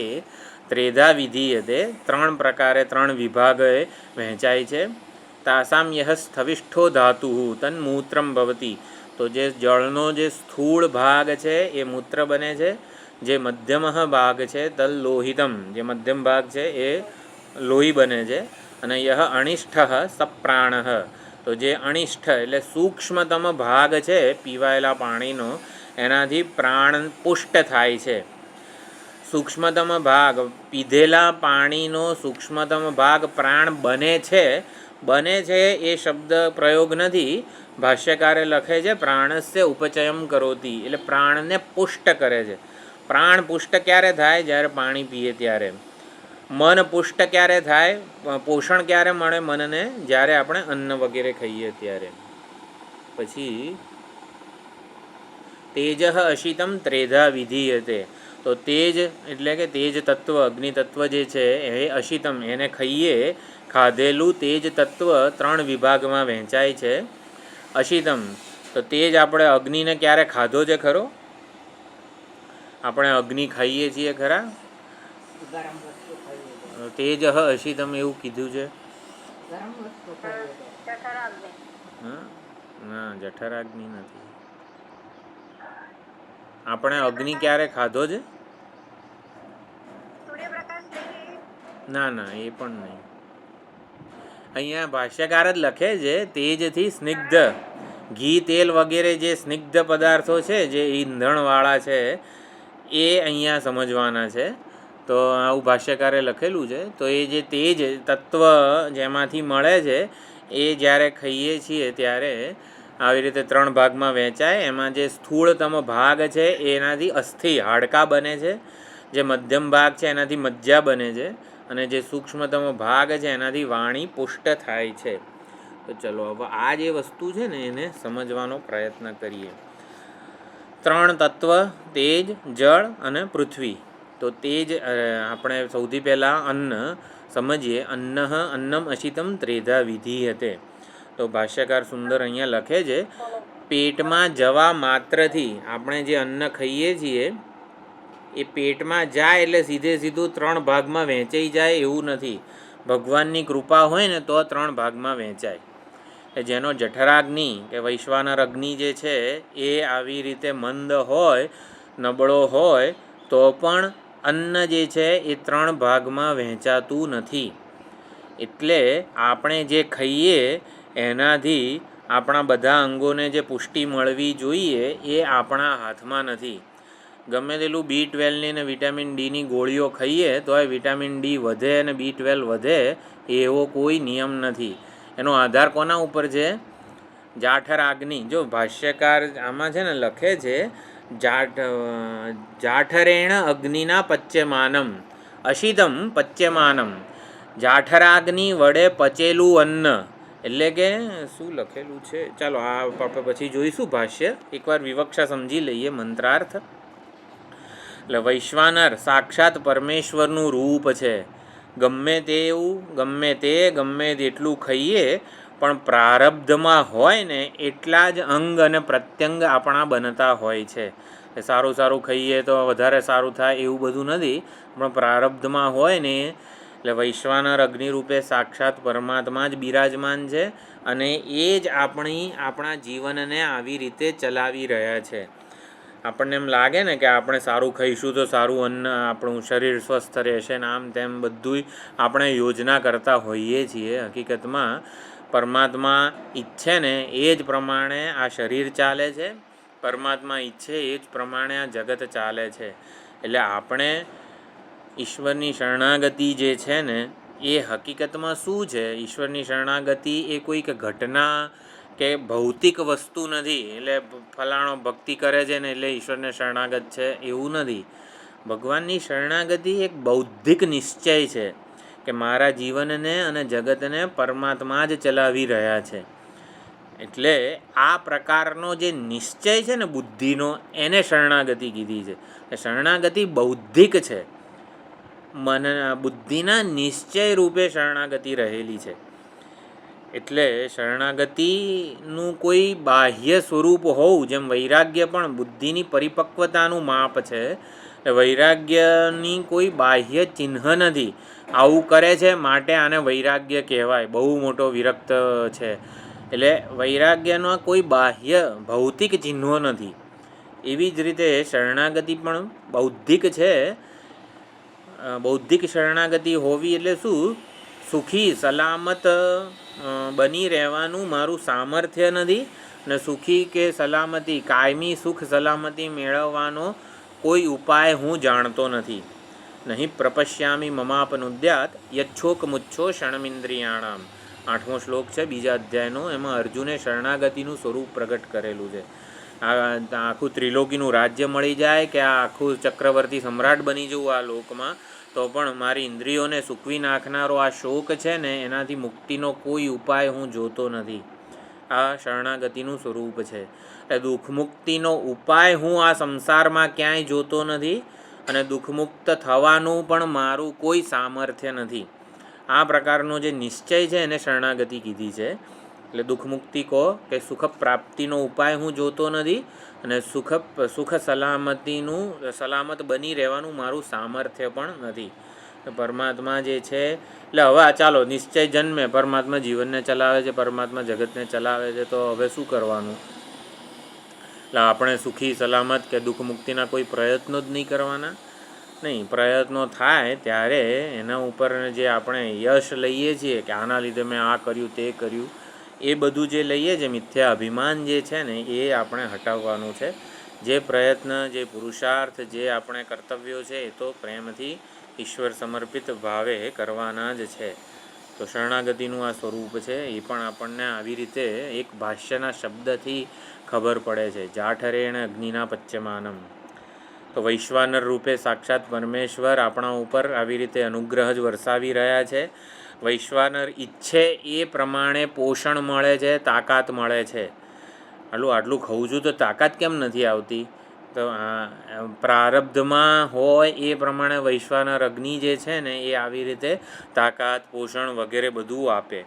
ત્રેધા વિધીયતે, 3 પ્રકારે 3 વિભાગે વહેંચાય છે. તાસામ યહ સ્થવિષ્ઠો ધાતુ તન્મૂત્રમ ભવતી. તો જે જળનો જે સ્થૂળ ભાગ છે એ મૂત્ર બને છે. જે મધ્યમ ભાગ છે તલ લોહિતમ, જે મધ્યમ ભાગ છે એ લોહી બને છે. અને યહ અનિષ્ઠ સપ્રાણ. તો જે અનિષ્ઠ એટલે સૂક્ષ્મતમ ભાગ છે પીવાયેલા પાણીનો, એનાથી પ્રાણ પુષ્ટ થાય છે. સૂક્ષ્મતમ ભાગ, પીધેલા પાણીનો સૂક્ષ્મતમ ભાગ પ્રાણ બને છે. બને છે એ શબ્દ પ્રયોગ નથી, ભાષ્યકારે લખે છે પ્રાણસ્ય ઉપચયમ કરોતી, એટલે પ્રાણને પુષ્ટ કરે છે. પ્રાણ પુષ્ટ ક્યારે થાય? જ્યારે પાણી પીએ ત્યારે. મન પુષ્ટ ક્યારે થાય? પોષણ ક્યારે મળે મનને? જ્યારે આપણે અન્ન વગેરે ખાઈએ ત્યારે. પછી તેજ અશિતમ ત્રેધા વિધીયતે. તો તેજ એટલે કે તેજ તત્વ, અગ્નિ તત્વ જે છે એ અશિતમ, એને ખાઈએ, ખાધેલું તેજ તત્વ 3 વિભાગમાં વહેંચાય છે. અશિતમ, તો તેજ આપણે અગ્નિને ક્યારે ખાધો છે ખરો? આપણે અગ્નિ ખાઈએ છીએ ખરા? તેજ અશિતમ એવું કીધું છે. ના, જઠરાગ્નિ નથી. આપણે અગ્નિ ક્યારે ખાધો છે? ના, એ પણ નહીં. અહીંયા ભાષ્યકાર જ લખે છે તેજથી સ્નિગ્ધ, ઘી તેલ વગેરે જે સ્નિગ્ધ પદાર્થો છે, જે ઈંધણવાળા છે, એ અહીંયા સમજવાના છે. તો આવું ભાષ્યકારે લખેલું છે. તો એ જે તેજ તત્વ જેમાંથી મળે છે એ જ્યારે ખાઈએ છીએ ત્યારે આવી રીતે 3 ભાગમાં વહેંચાય. એમાં જે સ્થૂળતમ ભાગ છે એનાથી અસ્થિ હાડકાં બને છે. જે મધ્યમ ભાગ છે એનાથી મજ્જા બને છે. અને જે સૂક્ષ્મતમ ભાગ છે એનાથી વાણી પુષ્ટ થાય છે. તો ચલો હવે આ જે વસ્તુ છે ને એને સમજવાનો પ્રયત્ન કરીએ. 3 તત્વ, તેજ, જળ અને પૃથ્વી. તો તેજ આપણે સૌથી પહેલાં અન્ન સમજીએ. અન્નમ અશિતમ ત્રેધા વિધીયતે. તો ભાષ્યકાર સુંદર અહીંયા લખે છે, પેટમાં જવા માત્રથી આપણે જે અન્ન ખાઈએ છીએ એ પેટમાં જાય એટલે સીધું 3 ભાગમાં વહેંચાઈ જાય એવું નથી. ભગવાનની કૃપા હોય ને તો 3 ભાગમાં વહેંચાય. જેનો જઠરાગ્નિ કે વૈશ્વાનર અગ્નિ જે છે એ આવી રીતે મંદ હોય, નબળો હોય, તો પણ અન્ન જે છે એ 3 ભાગમાં વહેંચાતું નથી. એટલે આપણે જે ખાઈએ એનાથી આપણા બધા અંગોને જે પુષ્ટિ મળવી જોઈએ એ આપણા હાથમાં નથી. ગમે તેટલું B12ની અને વિટામિન ડીની ગોળીઓ ખાઈએ તો એ વિટામિન ડી વધે અને B12 વધે એવો કોઈ નિયમ નથી. એનો આધાર કોના ઉપર છે? જાઠરાગ્નિ. જો ભાષ્યકાર આમાં છે ને લખે છે જાઠરેણ અગ્નિના પચ્યમાનમ અશિતમ પચ્યમાનમ. જાઠરાગ્નિ વડે પચેલું અન્ન, એટલે કે શું લખેલું છે, ચાલો આ આપણે પછી જોઈશું ભાષ્ય. એકવાર વિવક્ષા સમજી લઈએ, મંત્રાર્થ. એટલે વૈશ્વાનર સાક્ષાત પરમેશ્વરનું રૂપ છે. ગમે તેટલું ખાઈએ પણ પ્રારબ્ધમાં હોય ને એટલા જ અંગ અને પ્રત્યંગ આપણા બનતા હોય છે. સારું ખાઈએ તો વધારે સારું થાય એવું બધું નથી. પણ પ્રારબ્ધમાં હોય ને એટલે વૈશ્વાનર અગ્નિરૂપે સાક્ષાત પરમાત્મા જ બિરાજમાન છે અને એ જ આપણા જીવનને આવી રીતે ચલાવી રહ્યા છે. આપણને એમ લાગે ને કે આપણે સારું ખાઈશું તો સારું અન્ન, આપણું શરીર સ્વસ્થ રહેશે ને આમ તેમ બધું આપણે યોજના કરતા હોઈએ છીએ. હકીકતમાં પરમાત્મા ઈચ્છે ને એ જ પ્રમાણે આ શરીર ચાલે છે, પરમાત્મા ઈચ્છે એ જ પ્રમાણે આ જગત ચાલે છે. એટલે આપણે ઈશ્વરની શરણાગતિ જે છે ને એ હકીકતમાં શું છે? ઈશ્વરની શરણાગતિ એ કોઈક ઘટના કે ભૌતિક વસ્તુ નથી. એટલે ફલાણો ભક્તિ કરે છે ને એટલે ઈશ્વરને શરણાગત છે એવું નથી. ભગવાનની શરણાગતિ એક બૌદ્ધિક નિશ્ચય છે કે મારા જીવનને અને જગતને પરમાત્મા જ ચલાવી રહ્યા છે. એટલે આ પ્રકારનો જે નિશ્ચય છે ને બુદ્ધિનો, એને શરણાગતિ કીધી છે. શરણાગતિ બૌદ્ધિક છે, બુદ્ધિના નિશ્ચય રૂપે શરણાગતિ રહેલી છે. એટલે શરણાગતિનું કોઈ બાહ્ય સ્વરૂપ હોવું, જેમ વૈરાગ્ય પણ બુદ્ધિની પરિપક્વતાનું માપ છે, વૈરાગ્યની કોઈ બાહ્ય ચિહ્ન નથી. આવું કરે છે માટે આને વૈરાગ્ય કહેવાય, બહુ મોટો વિરક્ત છે. એટલે વૈરાગ્યનો કોઈ બાહ્ય ભૌતિક ચિહ્નો નથી. એવી જ રીતે શરણાગતિ પણ બૌદ્ધિક છે. બૌદ્ધિક શરણાગતિ હોવી એટલે શું? સુખી સલામત બની રહેવાનું મારું સામર્થ્ય નથી ને સુખી કે સલામતી, કાયમી સુખ સલામતી મેળવવાનો કોઈ ઉપાય હું જાણતો નથી. નહીં પ્રપશ્યામી મમાપનુદ્યાત યચ્છોક મુચ્છો ક્ષણમિન્દ્રિયાણામ. 8મો શ્લોક છે 2જા અધ્યાયનો. એમાં અર્જુને શરણાગતિનું સ્વરૂપ પ્રગટ કરેલું છે. આખું ત્રિલોકીનું રાજ્ય મળી જાય કે આ આખું ચક્રવર્તી સમ્રાટ બની જવું આ લોકમાં, તો પણ મારી ઇન્દ્રિયોને સૂકવી નાખનારો આ શોક છે ને એનાથી મુક્તિનો કોઈ ઉપાય હું જોતો નથી. આ શરણાગતિનું સ્વરૂપ છે. એટલે દુઃખમુક્તિનો ઉપાય હું આ સંસારમાં ક્યાંય જોતો નથી અને દુઃખમુક્ત થવાનું પણ મારું કોઈ સામર્થ્ય નથી. આ પ્રકારનો જે નિશ્ચય છે એને શરણાગતિ કીધી છે. એટલે દુઃખમુક્તિ કહો કે સુખ પ્રાપ્તિનો ઉપાય હું જોતો નથી અને સુખ સલામત બની રહેવાનું મારું સામર્થ્ય પણ નથી. પરમાત્મા જે છે, એટલે હવે ચાલો નિશ્ચય જન્મે પરમાત્મા જીવનને ચલાવે છે, પરમાત્મા જગતને ચલાવે છે, તો હવે શું કરવાનું? એટલે આપણે સુખી સલામત કે દુઃખ મુક્તિના કોઈ પ્રયત્નો જ નહીં કરવાના. નહીં, પ્રયત્નો થાય ત્યારે એના ઉપર જે આપણે યશ લઈએ છીએ કે આના લીધે મેં આ કર્યું તે કર્યું, એ બધું જે લઈએ છીએ મિથ્યા અભિમાન જે છે ને એ આપણે હટાવવાનું છે. જે પ્રયત્ન, જે પુરુષાર્થ, જે આપણે કર્તવ્યો છે એ તો પ્રેમથી ઈશ્વર સમર્પિત ભાવે કરવાના જ છે. તો શરણાગતિનું આ સ્વરૂપ છે. એ પણ આપણને આવી રીતે એક ભાષ્યના શબ્દથી ખબર પડે છે. જાઠરેણ અગ્નિના પચ્યમાનમ. તો વૈશ્વાનર રૂપે સાક્ષાત પરમેશ્વર આપણા ઉપર આવી રીતે અનુગ્રહ જ વરસાવી રહ્યા છે. વૈશ્વાનર ઈચ્છે એ પ્રમાણે પોષણ મળે છે, તાકાત મળે છે. આટલું ખાઉં છું તો તાકાત કેમ નથી આવતી? તો પ્રારબ્ધમાં હોય એ પ્રમાણે વૈશ્વાનર અગ્નિ જે છે ને એ આવી રીતે તાકાત, પોષણ વગેરે બધું આપે.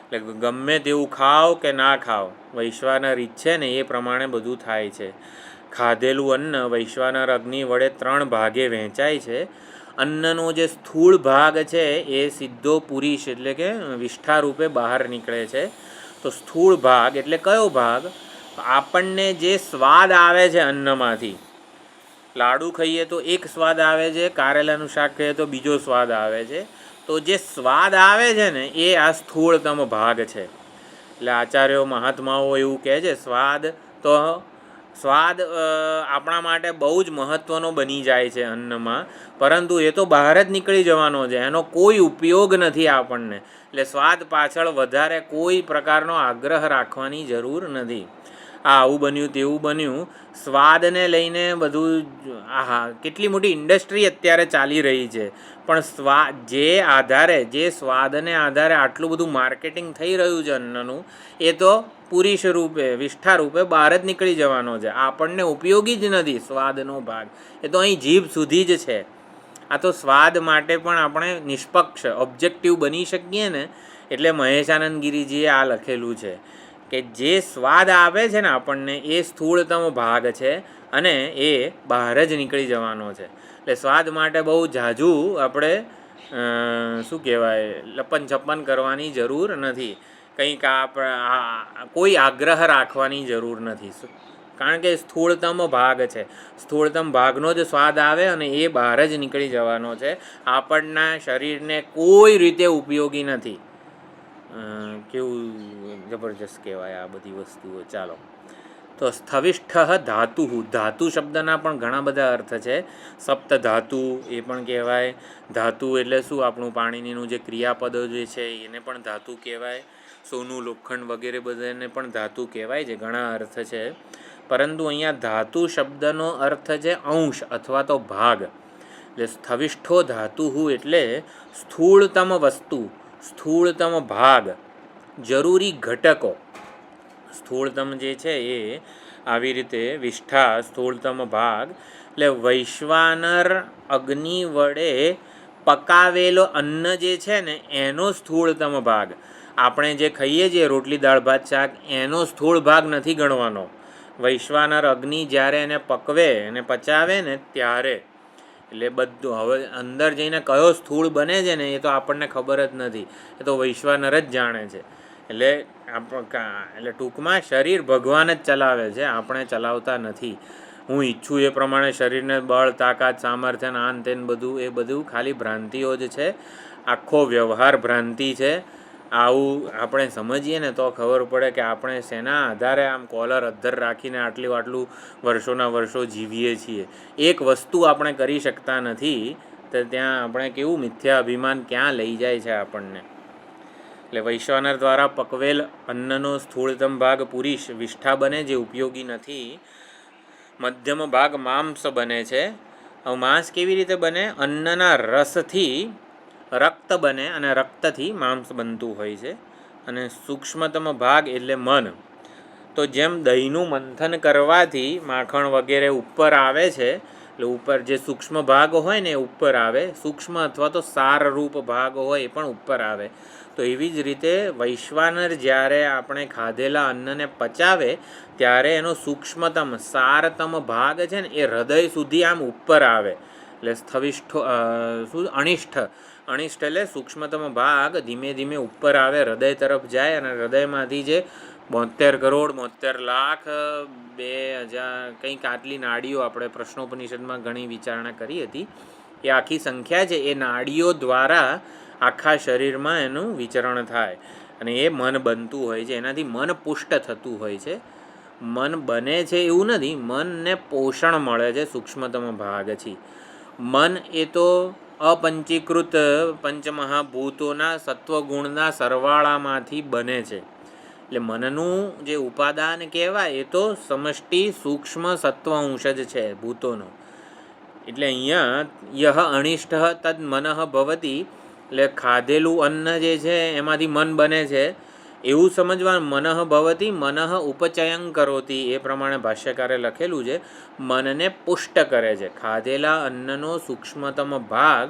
એટલે ગમે તેવું ખાઓ કે ના ખાઓ, વૈશ્વાનર ઈચ્છે ને એ પ્રમાણે બધું થાય છે. ખાધેલું અન્ન વૈશ્વાનર અગ્નિ વડે 3 ભાગે વહેંચાય છે. અન્નનો જે સ્થૂળ ભાગ છે એ સીધો પુરીશ એટલે કે વિષ્ઠા રૂપે બહાર નીકળે છે. તો સ્થૂળ ભાગ એટલે કયો ભાગ? આપણને જે સ્વાદ આવે છે અન્નમાંથી, લાડુ ખાઈએ તો એક સ્વાદ આવે છે, કારેલાનું શાક ખાઈએ તો બીજો સ્વાદ આવે છે. તો જે સ્વાદ આવે છે ને એ આ સ્થૂળતમ ભાગ છે. એટલે આચાર્યો મહાત્માઓ એવું કહે છે સ્વાદ આપણા માટે બહુ જ મહત્ત્વનો બની જાય છે અન્નમાં, પરંતુ એ તો બહાર જ નીકળી જવાનો છે, એનો કોઈ ઉપયોગ નથી આપણને. એટલે સ્વાદ પાછળ વધારે કોઈ પ્રકારનો આગ્રહ રાખવાની જરૂર નથી. આવું બન્યું તેવું બન્યું, સ્વાદને લઈને બધું કેટલી મોટી ઇન્ડસ્ટ્રી અત્યારે ચાલી રહી છે. પણ જે સ્વાદને આધારે આટલું બધું માર્કેટિંગ થઈ રહ્યું છે અન્નનું, એ તો પુરીશ રૂપે, વિષ્ઠા રૂપે બહાર જ નીકળી જવાનો છે. આપણને ઉપયોગી જ નથી સ્વાદનો ભાગ, એ તો અહીં જીભ સુધી જ છે. આ તો સ્વાદ માટે પણ આપણે નિષ્પક્ષ ઓબ્જેક્ટિવ બની શકીએ ને, એટલે મહેશાનંદ ગિરીજીએ આ લખેલું છે કે જે સ્વાદ આવે છે ને આપણને એ સ્થૂળતમ ભાગ છે અને એ બહાર જ નીકળી જવાનો છે. એટલે સ્વાદ માટે બહુ ઝાઝું આપણે શું કહેવાય, લપન છપ્પન કરવાની જરૂર નથી, કંઈક કોઈ આગ્રહ રાખવાની જરૂર નથી, કારણ કે સ્થૂળતમ ભાગ છે. સ્થૂળતમ ભાગનો જ સ્વાદ આવે અને એ બહાર જ નીકળી જવાનો છે. આપણના શરીરને કોઈ રીતે ઉપયોગી નથી. કેવું જબરજસ્ત કહેવાય આ બધી વસ્તુઓ. ચાલો, તો સ્થવિષ્ઠ ધાતુ. ધાતુ શબ્દના પણ ઘણા બધા અર્થ છે. સપ્ત ધાતુ એ પણ કહેવાય. ધાતુ એટલે શું, આપણું પાણીનું જે ક્રિયાપદો જે છે એને પણ ધાતુ કહેવાય. સોનું, લોખંડ વગેરે બધાને પણ ધાતુ કહેવાય છે. ઘણા અર્થ છે, પરંતુ અહીંયા ધાતુ શબ્દનો અર્થ છે અંશ અથવા તો ભાગ. એટલે સ્થવિષ્ઠો ધાતુ એટલે સ્થૂળતમ વસ્તુ, સ્થૂળતમ ભાગ, જરૂરી ઘટકો. સ્થૂળતમ જે છે એ આવી રીતે વિષ્ઠા, સ્થૂળતમ ભાગ એટલે વૈશ્વાનર અગ્નિ વડે પકાવેલો અન્ન જે છે ને એનો સ્થૂળતમ ભાગ. આપણે જે ખાઈએ છીએ રોટલી, દાળ, ભાત, શાક, એનો સ્થૂળ ભાગ નથી ગણવાનો. વૈશ્વાનર અગ્નિ જ્યારે એને પકવે અને પચાવે ને ત્યારે, એટલે બધું. હવે અંદર જઈને કયો સ્થૂળ બને છે ને એ તો આપણને ખબર જ નથી, એ તો વૈશ્વાનર જ જાણે છે. એટલે ટૂંકમાં શરીર ભગવાન જ ચલાવે છે, આપણે ચલાવતા નથી. હું ઈચ્છું એ પ્રમાણે શરીરને બળ, તાકાત, સામર્થ્ય, આન તેન બધું, એ બધું ખાલી ભ્રાંતિઓ જ છે. આખો વ્યવહાર ભ્રાંતિ છે. આવું આપણે સમજીએ ને તો ખબર પડે કે આપણે શેના આધારે આમ કોલર અધ્ધર રાખીને આટલું વર્ષોના વર્ષો જીવીએ છીએ. એક વસ્તુ આપણે કરી શકતા નથી, તો ત્યાં આપણે કેવું મિથ્યા અભિમાન ક્યાં લઈ જાય છે આપણને. એટલે વૈશ્વાનર દ્વારા પકવેલ અન્નનો સ્થૂળતમ ભાગ પુરીશ વિષ્ઠા બને, જે ઉપયોગી નથી. મધ્યમ ભાગ માંસ બને છે. હવે માંસ કેવી રીતે બને? અન્નના રસથી રક્ત બને અને રક્તથી માંસ બનતું હોય છે. અને સૂક્ષ્મતમ ભાગ એટલે મન. તો જેમ દહીંનું મંથન કરવાથી માખણ વગેરે ઉપર આવે છે, એટલે ઉપર જે સૂક્ષ્મ ભાગ હોય ને એ ઉપર આવે, સૂક્ષ્મ અથવા તો સારરૂપ ભાગ હોય એ પણ ઉપર આવે. તો એવી જ રીતે વૈશ્વાનર જ્યારે આપણે ખાધેલા અન્નને પચાવે ત્યારે એનો સૂક્ષ્મતમ સારતમ ભાગ છે ને એ હૃદય સુધી આમ ઉપર આવે. એટલે સ્થવિષ્ઠો અનિષ્ઠ. અનિષ્ઠ એટલે સૂક્ષ્મતમ ભાગ ધીમે ધીમે ઉપર આવે, હૃદય તરફ જાય, અને હૃદયમાંથી જે 72 કરોડ 72 લાખ 2000 કંઈક આટલી નાડીઓ આપણે પ્રશ્નોપનિષદમાં ઘણી વિચારણા કરી હતી, એ આખી સંખ્યા છે. એ નાડીઓ દ્વારા આખા શરીરમાં એનું વિચરણ થાય અને એ મન બનતું હોય છે. એનાથી મન પુષ્ટ થતું હોય છે. મન બને છે એવું નથી, મનને પોષણ મળે છે સૂક્ષ્મતમ ભાગથી. મન એ તો અપંચીકૃત પંચમહાભૂતોના સત્વગુણના સરવાળામાંથી બને છે. એટલે મનનું જે ઉપાદાન કહેવાય એ તો સમષ્ટિ સૂક્ષ્મ સત્વ અંશ જ છે ભૂતોનો. એટલે અહીંયા યહ અનિષ્ઠ તદ મનઃ ભવતી, એટલે ખાધેલું અન્ન જે છે એમાંથી મન બને છે એવું સમજવાનું. મનઃ ભવતી મનઃ ઉપચયં કરોતી, એ પ્રમાણે ભાષ્યકારે લખેલું છે. મનને પુષ્ટ કરે છે. ખાધેલા અન્નનો સૂક્ષ્મતમ ભાગ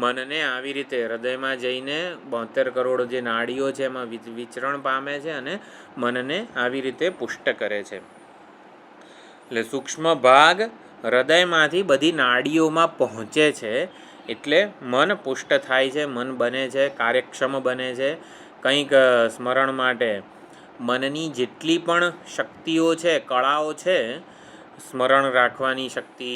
મનને આવી રીતે હૃદયમાં જઈને 72 કરોડ જે નાડીઓ છે એમાં વિચરણ પામે છે અને મનને આવી રીતે પુષ્ટ કરે છે. એટલે સૂક્ષ્મ ભાગ હૃદયમાંથી બધી નાડીઓમાં પહોંચે છે, એટલે મન પુષ્ટ થાય છે, મન બને છે, કાર્યક્ષમ બને છે. કંઈક સ્મરણ માટે મનની જેટલી પણ શક્તિઓ છે, કળાઓ છે, સ્મરણ રાખવાની શક્તિ,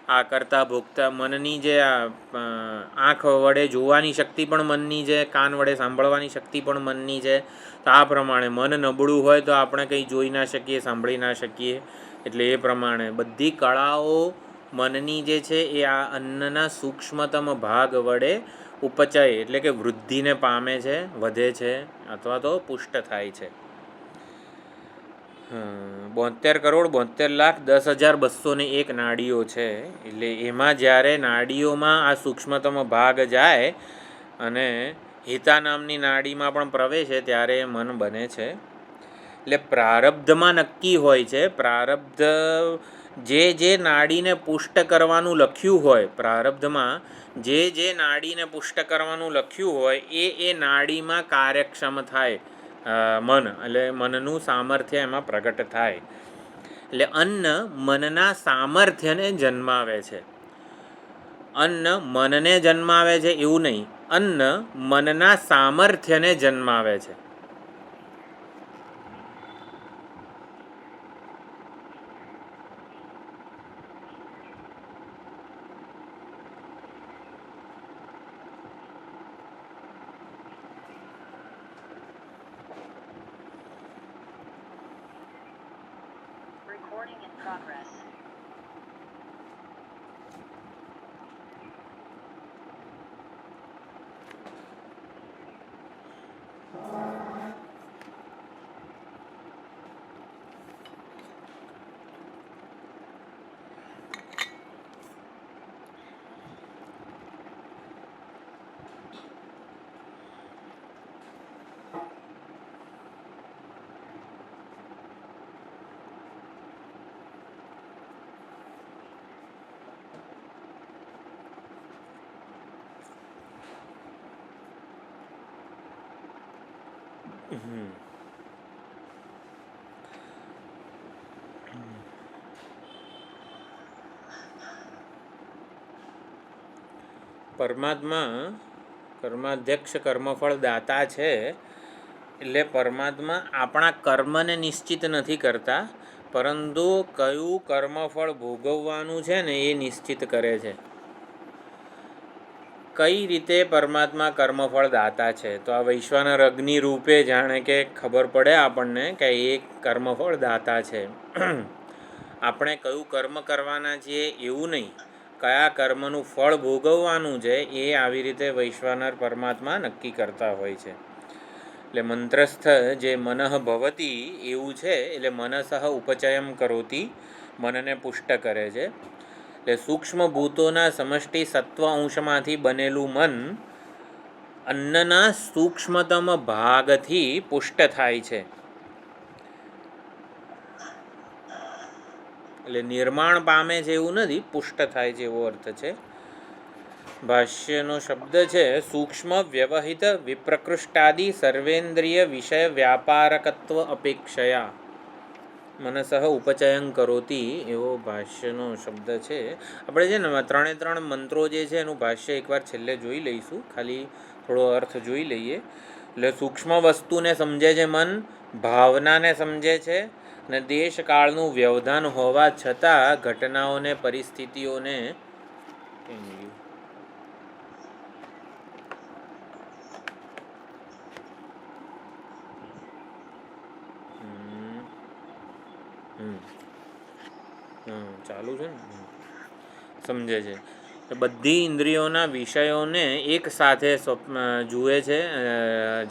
આ કરતા ભોગતા, મનની જે આંખ વડે જોવાની શક્તિ પણ મનની છે, કાન વડે સાંભળવાની શક્તિ પણ મનની છે. તો આ પ્રમાણે મન નબળું હોય તો આપણે કંઈ જોઈ ના શકીએ, સાંભળી ના શકીએ. એટલે એ પ્રમાણે બધી કળાઓ મનની જે છે એ આ અન્નના સૂક્ષ્મતમ ભાગ વડે ઉપચય એટલે કે વૃદ્ધિને પામે છે, વધે છે અથવા તો પુષ્ટ થાય છે. 72 કરોડ 72 લાખ 10,201 નાડીઓ છે. એટલે એમાં જ્યારે નાડીઓમાં આ સૂક્ષ્મતમ ભાગ જાય અને હિતા નામની નાડીમાં પણ પ્રવેશે ત્યારે મન બને છે. એટલે પ્રારબ્ધમાં નક્કી હોય છે. પ્રારબ્ધ જે નાડીને પુષ્ટ કરવાનું લખ્યું હોય, પ્રારબ્ધમાં જે નાડીને પુષ્ટ કરવાનું લખ્યું હોય એ નાડીમાં કાર્યક્ષમ થાય મન. એટલે મનનું સામર્થ્ય એમાં પ્રગટ થાય. એટલે અન્ન મનના સામર્થ્યને જન્માવે છે. અન્ન મનને જન્માવે છે એવું નહીં, અન્ન મનના સામર્થ્યને જન્માવે છે. પરમાત્મા કર્માધ્યક્ષ કર્મફળ દાતા છે, એટલે પરમાત્મા આપણા કર્મને નિશ્ચિત નથી કરતા, પરંતુ કયું કર્મફળ ભોગવવાનું છે ને એ નિશ્ચિત કરે છે. કઈ રીતે પરમાત્મા કર્મફળ દાતા છે? તો આ વૈશ્વાનર અગ્નિ રૂપે જાણે કે ખબર પડે આપણને કે એ કર્મફળ દાતા છે. આપણે કયું કર્મ કરવાના છીએ એવું નહીં, કયા કર્મનું ફળ ભોગવવાનું છે એ આવી રીતે વૈશ્વાનર પરમાત્મા નક્કી કરતા હોય છે. એટલે મંત્રસ્થ જે મનઃ ભવતી એવું છે, એટલે મનસઃ ઉપચયમ કરોતી, મનને પુષ્ટ કરે છે. એટલે સૂક્ષ્મ ભૂતોના સમષ્ટિ સત્વ અંશમાંથી બનેલું મન અન્નના સૂક્ષ્મતમ ભાગથી પુષ્ટ થાય છે. એટલે નિર્માણ પામે છે એવું નથી, પુષ્ટ થાય છે એવો અર્થ છે. ભાષ્યનો શબ્દ છે સૂક્ષ્મ વ્યવહિત વિપ્રકૃષ્ટાદિ સર્વેન્દ્રિય વિષય વ્યાપારકત્વ અપેક્ષયા મનસઃ ઉપચયન કરોતી એવો ભાષ્યનો શબ્દ છે. આપણે છે ને 3 મંત્રો જે છે એનું ભાષ્ય એકવાર છેલ્લે જોઈ લઈશું, ખાલી થોડો અર્થ જોઈ લઈએ. એટલે સૂક્ષ્મ વસ્તુને સમજે છે મન, ભાવનાને સમજે છે, અને દેશકાળનું વ્યવધાન હોવા છતાં ઘટનાઓને પરિસ્થિતિઓને ચાલુ છે ને સમજે છે. બધી ઇન્દ્રિયોના વિષયોને એક સાથે જુએ છે,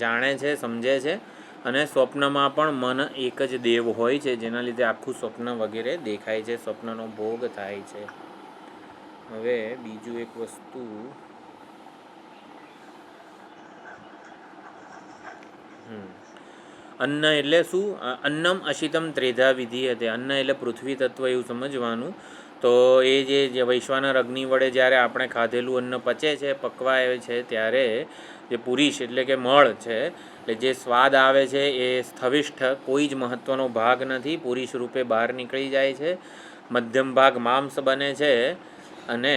જાણે છે, સમજે છે, અને સ્વપ્નમાં પણ મન એક જ દેવ હોય છે, જેના લીધે આખું સ્વપ્ન વગેરે દેખાય છે, સ્વપ્નનો ભોગ થાય છે. હવે બીજું એક વસ્તુ અન્ન એટલે શું? અન્નમ અશિતમ ત્રેધા વિધિ હતી. અન્ન એટલે પૃથ્વી તત્વ એવું સમજવાનું. તો એ જે વૈશ્વાનર અગ્નિ વડે જ્યારે આપણે ખાધેલું અન્ન પચે છે, પકવાય છે, ત્યારે જે પુરીશ એટલે કે મળ છે, એટલે જે સ્વાદ આવે છે એ સ્થવિષ્ઠ કોઈ જ મહત્ત્વનો ભાગ નથી, પુરીશ રૂપે બહાર નીકળી જાય છે. મધ્યમ ભાગ માંસ બને છે, અને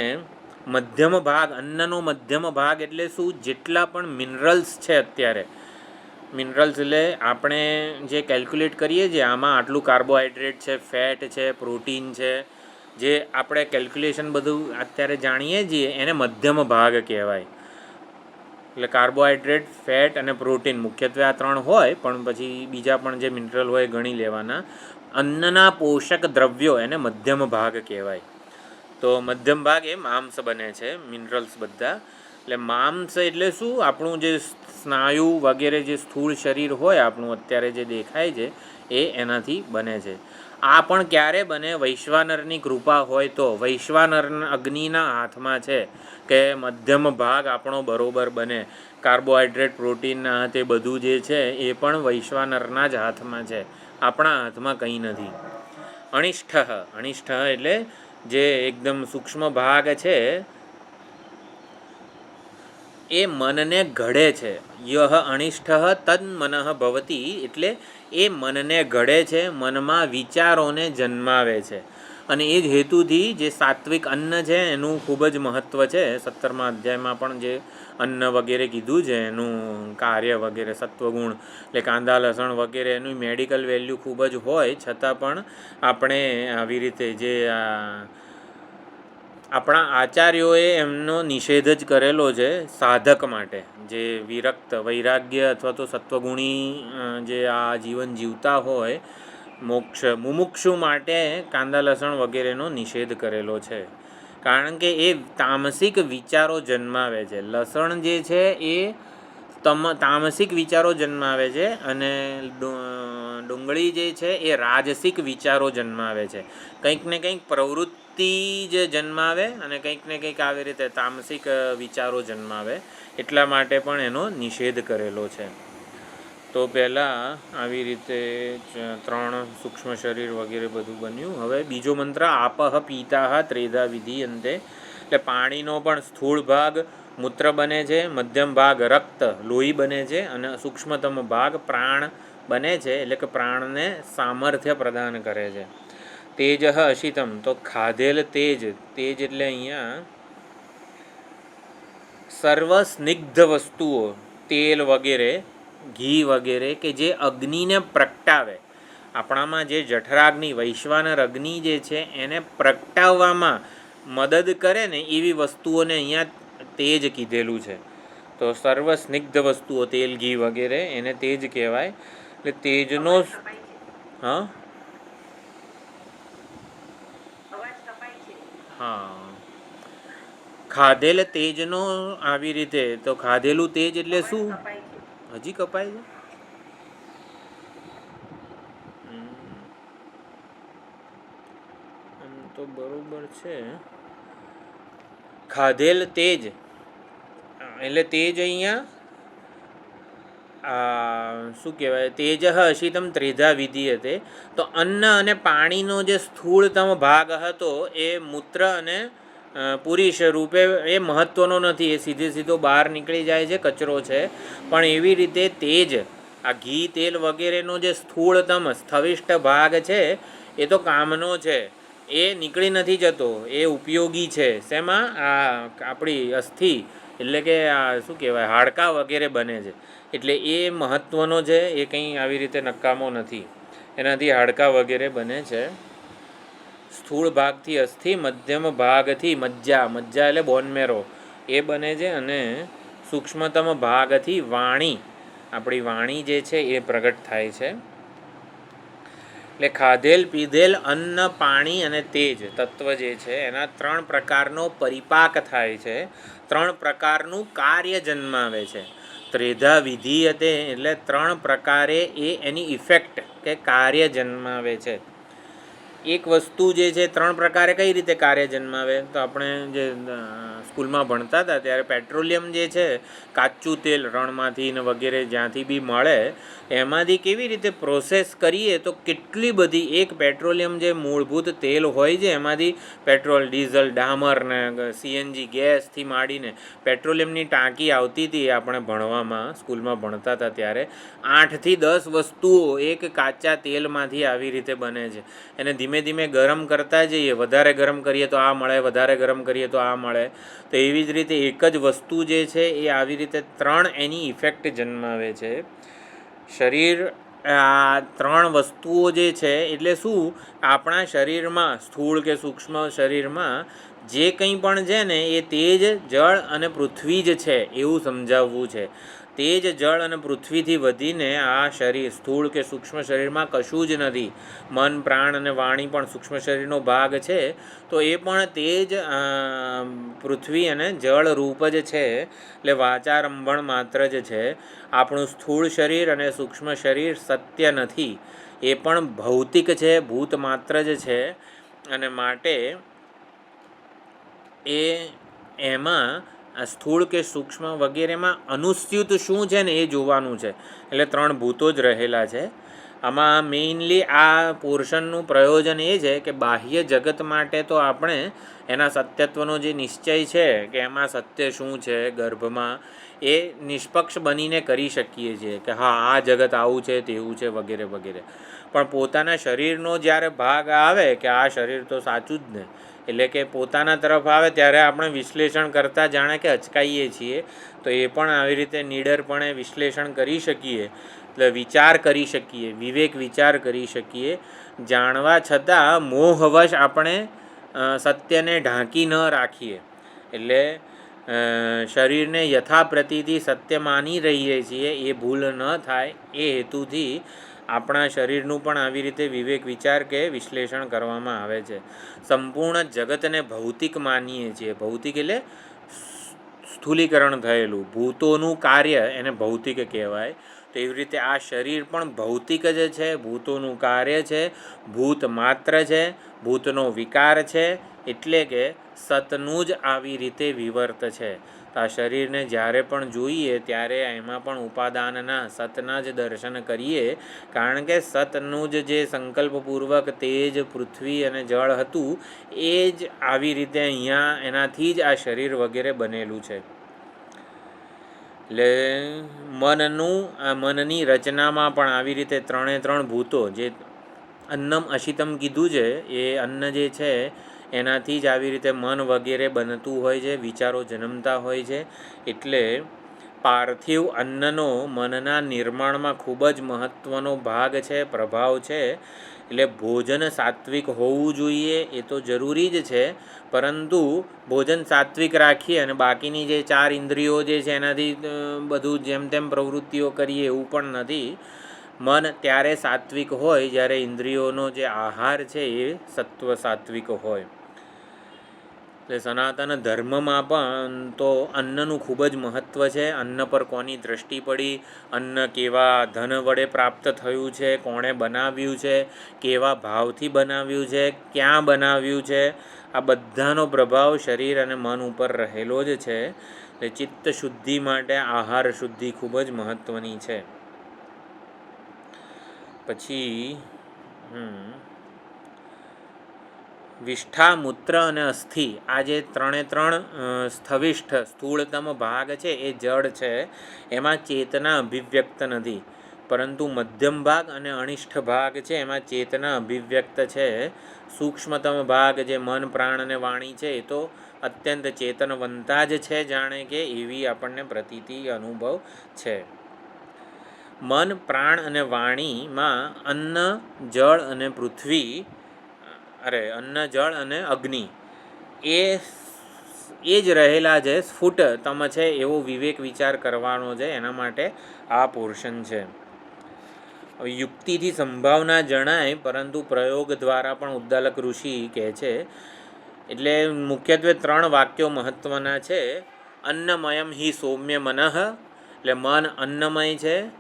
મધ્યમ ભાગ અન્નનો મધ્યમ ભાગ એટલે શું? જેટલા પણ મિનરલ્સ છે, અત્યારે મિનરલ્સ એટલે આપણે જે કેલ્ક્યુલેટ કરીએ છીએ આમાં આટલું કાર્બોહાઈડ્રેટ છે, ફેટ છે, પ્રોટીન છે, જે આપણે કેલ્ક્યુલેશન બધું અત્યારે જાણીએ છીએ એને મધ્યમ ભાગ કહેવાય. એટલે કાર્બોહાઈડ્રેટ, ફેટ અને પ્રોટીન મુખ્યત્વે આ 3 હોય, પણ પછી બીજા પણ જે મિનરલ હોય ગણી લેવાના. અન્નના પોષક દ્રવ્યો એને મધ્યમ ભાગ કહેવાય. તો મધ્યમ ભાગ એ માંસ બને છે, મિનરલ્સ બધા. એટલે માંસ એટલે શું? આપણું જે સ્નાયુ વગેરે જે સ્થૂળ શરીર હોય આપણું અત્યારે જે દેખાય છે એ એનાથી બને છે. આ પણ ક્યારે બને? વૈશ્વાનરની કૃપા હોય તો. વૈશ્વાનર અગ્નિના હાથમાં છે કે મધ્યમ ભાગ આપણો બરોબર બને. કાર્બોહાઈડ્રેટ, પ્રોટીનના હાથે બધું જે છે એ પણ વૈશ્વાનરના જ હાથમાં છે, આપણા હાથમાં કંઈ નથી. અનિષ્ઠ, અનિષ્ઠ એટલે જે એકદમ સૂક્ષ્મ ભાગ છે એ મનને ઘડે છે. યહ અનિષ્ઠ તદ મનઃ ભવતી એટલે એ મનને ઘડે છે, મનમાં વિચારોને જન્માવે છે. અને એ જ હેતુથી જે સાત્વિક અન્ન છે એનું ખૂબ જ મહત્ત્વ છે. 17મા અધ્યાયમાં પણ જે અન્ન વગેરે કીધું છે એનું કાર્ય વગેરે, સત્વગુણ એટલે કાંદા લસણ વગેરે એનું મેડિકલ વેલ્યુ ખૂબ જ હોય છતાં પણ આપણે આવી રીતે જે આપણા આચાર્યોએ એમનો નિષેધ જ કરેલો છે સાધક માટે, જે વિરક્ત વૈરાગ્ય અથવા તો સત્વગુણી જે આ જીવન જીવતા હોય મુમુક્ષુ માટે કાંદા લસણ વગેરેનો નિષેધ કરેલો છે. કારણ કે એ તામસિક વિચારો જન્માવે છે. લસણ જે છે એ તામસિક વિચારો જન્માવે છે અને ડુંગળી જે છે એ રાજસિક વિચારો જન્માવે છે. કંઈક ને કંઈક પ્રવૃત્તિ જ જન્માવે અને કંઈક ને કંઈક આવી રીતે તામસિક વિચારો જન્માવે, એટલા માટે પણ એનો નિષેધ કરેલો છે. તો પહેલાં આવી રીતે 3 સૂક્ષ્મ શરીર વગેરે બધું બન્યું. હવે બીજો મંત્ર આપહ પીતા ત્રેધા વિધીયન્તે, એટલે પાણીનો પણ સ્થૂળ ભાગ મૂત્ર બને છે, મધ્યમ ભાગ રક્ત લોહી બને છે અને સૂક્ષ્મતમ ભાગ પ્રાણ બને છે, એટલે કે પ્રાણને સામર્થ્ય પ્રદાન કરે છે. તેજ અશિતમ, તો ખાધેલ તેજ, તેજ એટલે અહીંયા સર્વ સ્નિગ્ધ વસ્તુઓ, તેલ વગેરે, ઘી વગેરે કે જે અગ્નિને પ્રગટાવે, આપણામાં જે જઠરાગ્નિ વૈશ્વાનર અગ્નિ જે છે એને પ્રગટાવવામાં મદદ કરે ને એવી વસ્તુઓને અહીંયા તેજ કીધેલું છે. તો સર્વ સ્નિગ્ધ વસ્તુઓ તેલ ઘી વગેરે એને તેજ કહેવાય. એટલે તેજનો હા હા ખાધેલ તેજનો આવી રીતે, તો ખાધેલું તેજ એટલે શું? હજી કપાય છે? તો બરોબર છે. ખાધેલ તેજ એટલે તેજ અહીંયા શું કહેવાય? તેજ અશિતમ ત્રેધા વિધીયતે, તો અન્ન અને પાણીનો જે સ્થૂળતમ ભાગ હતો એ મૂત્ર અને પુરુષ રૂપે એ મહત્ત્વનો નથી, એ સીધો બહાર નીકળી જાય છે, કચરો છે. પણ એવી રીતે તેજ, આ ઘી તેલ વગેરેનો જે સ્થૂળતમ સ્થવિષ્ટ ભાગ છે એ તો કામનો છે, એ નીકળી નથી જતો, એ ઉપયોગી છે. શેમાં? આ આપણી અસ્થિ એટલે કે આ શું કહેવાય હાડકાં વગેરે બને છે, એટલે એ મહત્ત્વનો છે, એ કંઈ આવી રીતે નકામો નથી, એનાથી હાડકાં વગેરે બને છે. સ્થૂળ ભાગથી અસ્થિ, મધ્યમ ભાગથી મજ્જા, મજ્જા એટલે બોનમેરો એ બને છે, અને સૂક્ષ્મતમ ભાગથી વાણી, આપણી વાણી જે છે એ પ્રગટ થાય છે. એટલે ખાધેલ પીધેલ અન્ન પાણી અને તેજ તત્વ જે છે એના 3 પ્રકારનો પરિપાક થાય છે, 3 પ્રકારનું કાર્ય જન્માવે છે. ત્રેધા વિધીયતે એટલે 3 પ્રકારે એ એની ઇફેક્ટ કે કાર્ય જન્માવે છે. એક વસ્તુ જે છે 3 પ્રકારે કઈ રીતે કાર્ય જન્માવે? તો આપણે જે સ્કૂલમાં ભણતા હતા ત્યારે પેટ્રોલિયમ જે છે, કાચું તેલ રણમાંથી ને વગેરે જ્યાંથી બી મળે એમાંથી કેવી રીતે પ્રોસેસ કરીએ તો કેટલી બધી, એક પેટ્રોલિયમ જે મૂળભૂત તેલ હોય છે એમાંથી પેટ્રોલ, ડીઝલ, ડામર ને સીએનજી ગેસથી માંડીને પેટ્રોલિયમની ટાંકી આવતી હતી. આપણે ભણવામાં સ્કૂલમાં ભણતા હતા ત્યારે 8 થી 10 વસ્તુઓ એક કાચા તેલમાંથી આવી રીતે બને છે. એને ધીમે ધીમે ગરમ કરતા જઈએ, વધારે ગરમ કરીએ તો આ મળે, વધારે ગરમ કરીએ તો આ મળે. તો એવી જ રીતે એક જ વસ્તુ જે છે એ આવી રીતે 3 એની ઇફેક્ટ જન્માવે છે. શરીર આ 3 વસ્તુઓ જે છે એટલે શું? આપણા શરીરમાં સ્થૂળ કે સૂક્ષ્મ શરીરમાં જે કંઈ પણ છે ને એ તેજ, જળ અને પૃથ્વી જ છે એવું સમજાવવું છે. તેજ, જળ અને પૃથ્વીથી વધીને આ શરીર સ્થૂળ કે સૂક્ષ્મ શરીરમાં કશું જ નથી. મન, પ્રાણ અને વાણી પણ સૂક્ષ્મ શરીરનો ભાગ છે, તો એ પણ તેજ, પૃથ્વી અને જળ રૂપ જ છે. એટલે વાચારંભણ માત્ર જ છે. આપણું સ્થૂળ શરીર અને સૂક્ષ્મ શરીર સત્ય નથી, એ પણ ભૌતિક છે, ભૂત માત્ર જ છે. અને માટે એમાં આ સ્થૂળ કે સૂક્ષ્મ વગેરેમાં અનુસ્યુત શું છે ને એ જોવાનું છે. એટલે 3 ભૂતો જ રહેલા છે. આમાં મેઇનલી આ પોર્શનનું પ્રયોજન એ છે કે બાહ્ય જગત માટે તો આપણે એના સત્યત્વનો જે નિશ્ચય છે કે એમાં સત્ય શું છે ગર્ભમાં, એ નિષ્પક્ષ બનીને કરી શકીએ છીએ કે હા આ જગત આવું છે તેવું છે વગેરે વગેરે. પણ પોતાના શરીરનો જ્યારે ભાગ આવે કે આ શરીર તો સાચું જ ને, એટલે કે પોતાના તરફ આવે ત્યારે આપણે વિશ્લેષણ કરતાં જાણે કે અચકાઈએ છીએ. તો એ પણ આવી રીતે નીડરપણે વિશ્લેષણ કરી શકીએ, એટલે વિચાર કરી શકીએ, વિવેક વિચાર કરી શકીએ. જાણવા છતાં મોહવશ આપણે સત્યને ઢાંકી ન રાખીએ, એટલે શરીરને યથાપ્રતિથી સત્ય માની રહીએ છીએ એ ભૂલ ન થાય એ હેતુથી આપણા શરીરનું પણ આવી રીતે વિવેક વિચાર કે વિશ્લેષણ કરવામાં આવે છે. સંપૂર્ણ જગતને ભૌતિક માનીએ છીએ. ભૌતિક એટલે સ્થૂલીકરણ થયેલું, ભૂતોનું કાર્ય એને ભૌતિક કહેવાય. તો એવી રીતે આ શરીર પણ ભૌતિક જ છે, ભૂતોનું કાર્ય છે, ભૂત માત્ર છે, ભૂતનો વિકાર છે, એટલે કે સતનું જ આવી રીતે વિવર્ત છે. તો આ શરીરને જ્યારે પણ જોઈએ ત્યારે એમાં પણ ઉપાદાનના સતના જ દર્શન કરીએ, કારણ કે સતનું જે સંકલ્પપૂર્વક તેજ, પૃથ્વી અને જળ હતું એ જ આવી રીતે અહીંયા એનાથી જ આ શરીર વગેરે બનેલું છે. એટલે મનની રચનામાં પણ આવી રીતે 3 ભૂતો, જે અન્નમ અશિતમ કીધું છે, એ અન્ન જે છે એનાથી જ આવી રીતે મન વગેરે બનતું હોય છે, વિચારો જન્મતા હોય છે. એટલે પાર્થિવ અન્નનો મનના નિર્માણમાં ખૂબ જ મહત્ત્વનો ભાગ છે, પ્રભાવ છે. એટલે ભોજન સાત્વિક હોવું જોઈએ એ તો જરૂરી જ છે, પરંતુ ભોજન સાત્વિક રાખીએ અને બાકીની જે 4 ઇન્દ્રિયો જે છે એનાથી બધું જેમ તેમ પ્રવૃત્તિઓ કરીએ એવું પણ નથી. મન ત્યારે સાત્વિક હોય જ્યારે ઇન્દ્રિયોનો જે આહાર છે એ સત્વ સાત્વિક હોય. એટલે સનાતન ધર્મમાં પણ તો અન્નનું ખૂબ જ મહત્ત્વ છે. અન્ન પર કોની દૃષ્ટિ પડી, અન્ન કેવા ધન વડે પ્રાપ્ત થયું છે, કોણે બનાવ્યું છે, કેવા ભાવથી બનાવ્યું છે, ક્યાં બનાવ્યું છે, આ બધાનો પ્રભાવ શરીર અને મન ઉપર રહેલો જ છે. એટલે ચિત્ત શુદ્ધિ માટે આહાર શુદ્ધિ ખૂબ જ મહત્ત્વની છે. પછી વિષ્ઠા, મૂત્ર અને અસ્થિ, આ જે 3 સ્થવિષ્ઠ સ્થૂળતમ ભાગ છે એ જડ છે, એમાં ચેતના અભિવ્યક્ત નથી. પરંતુ મધ્યમ ભાગ અને અનિષ્ઠ ભાગ છે એમાં ચેતના અભિવ્યક્ત છે. સૂક્ષ્મતમ ભાગ જે મન, પ્રાણ અને વાણી છે એ તો અત્યંત ચેતનવંતા જ છે, જાણે કે એવી આપણને પ્રતીતિ અનુભવ છે. મન, પ્રાણ અને વાણીમાં અન્ન, જળ અને અગ્નિ એ જ રહેલા છે, સ્ફુટતમ છે, એવો વિવેક વિચાર કરવાનો છે. એના માટે આ પોર્શન છે. યુક્તિથી સંભાવના જણાય, પરંતુ પ્રયોગ દ્વારા પણ ઉદ્દાલક ઋષિ કહે છે. એટલે મુખ્યત્વે 3 વાક્યો મહત્ત્વના છે. અન્નમયમ હિ સૌમ્ય મનઃ, એટલે મન અન્નમય છે.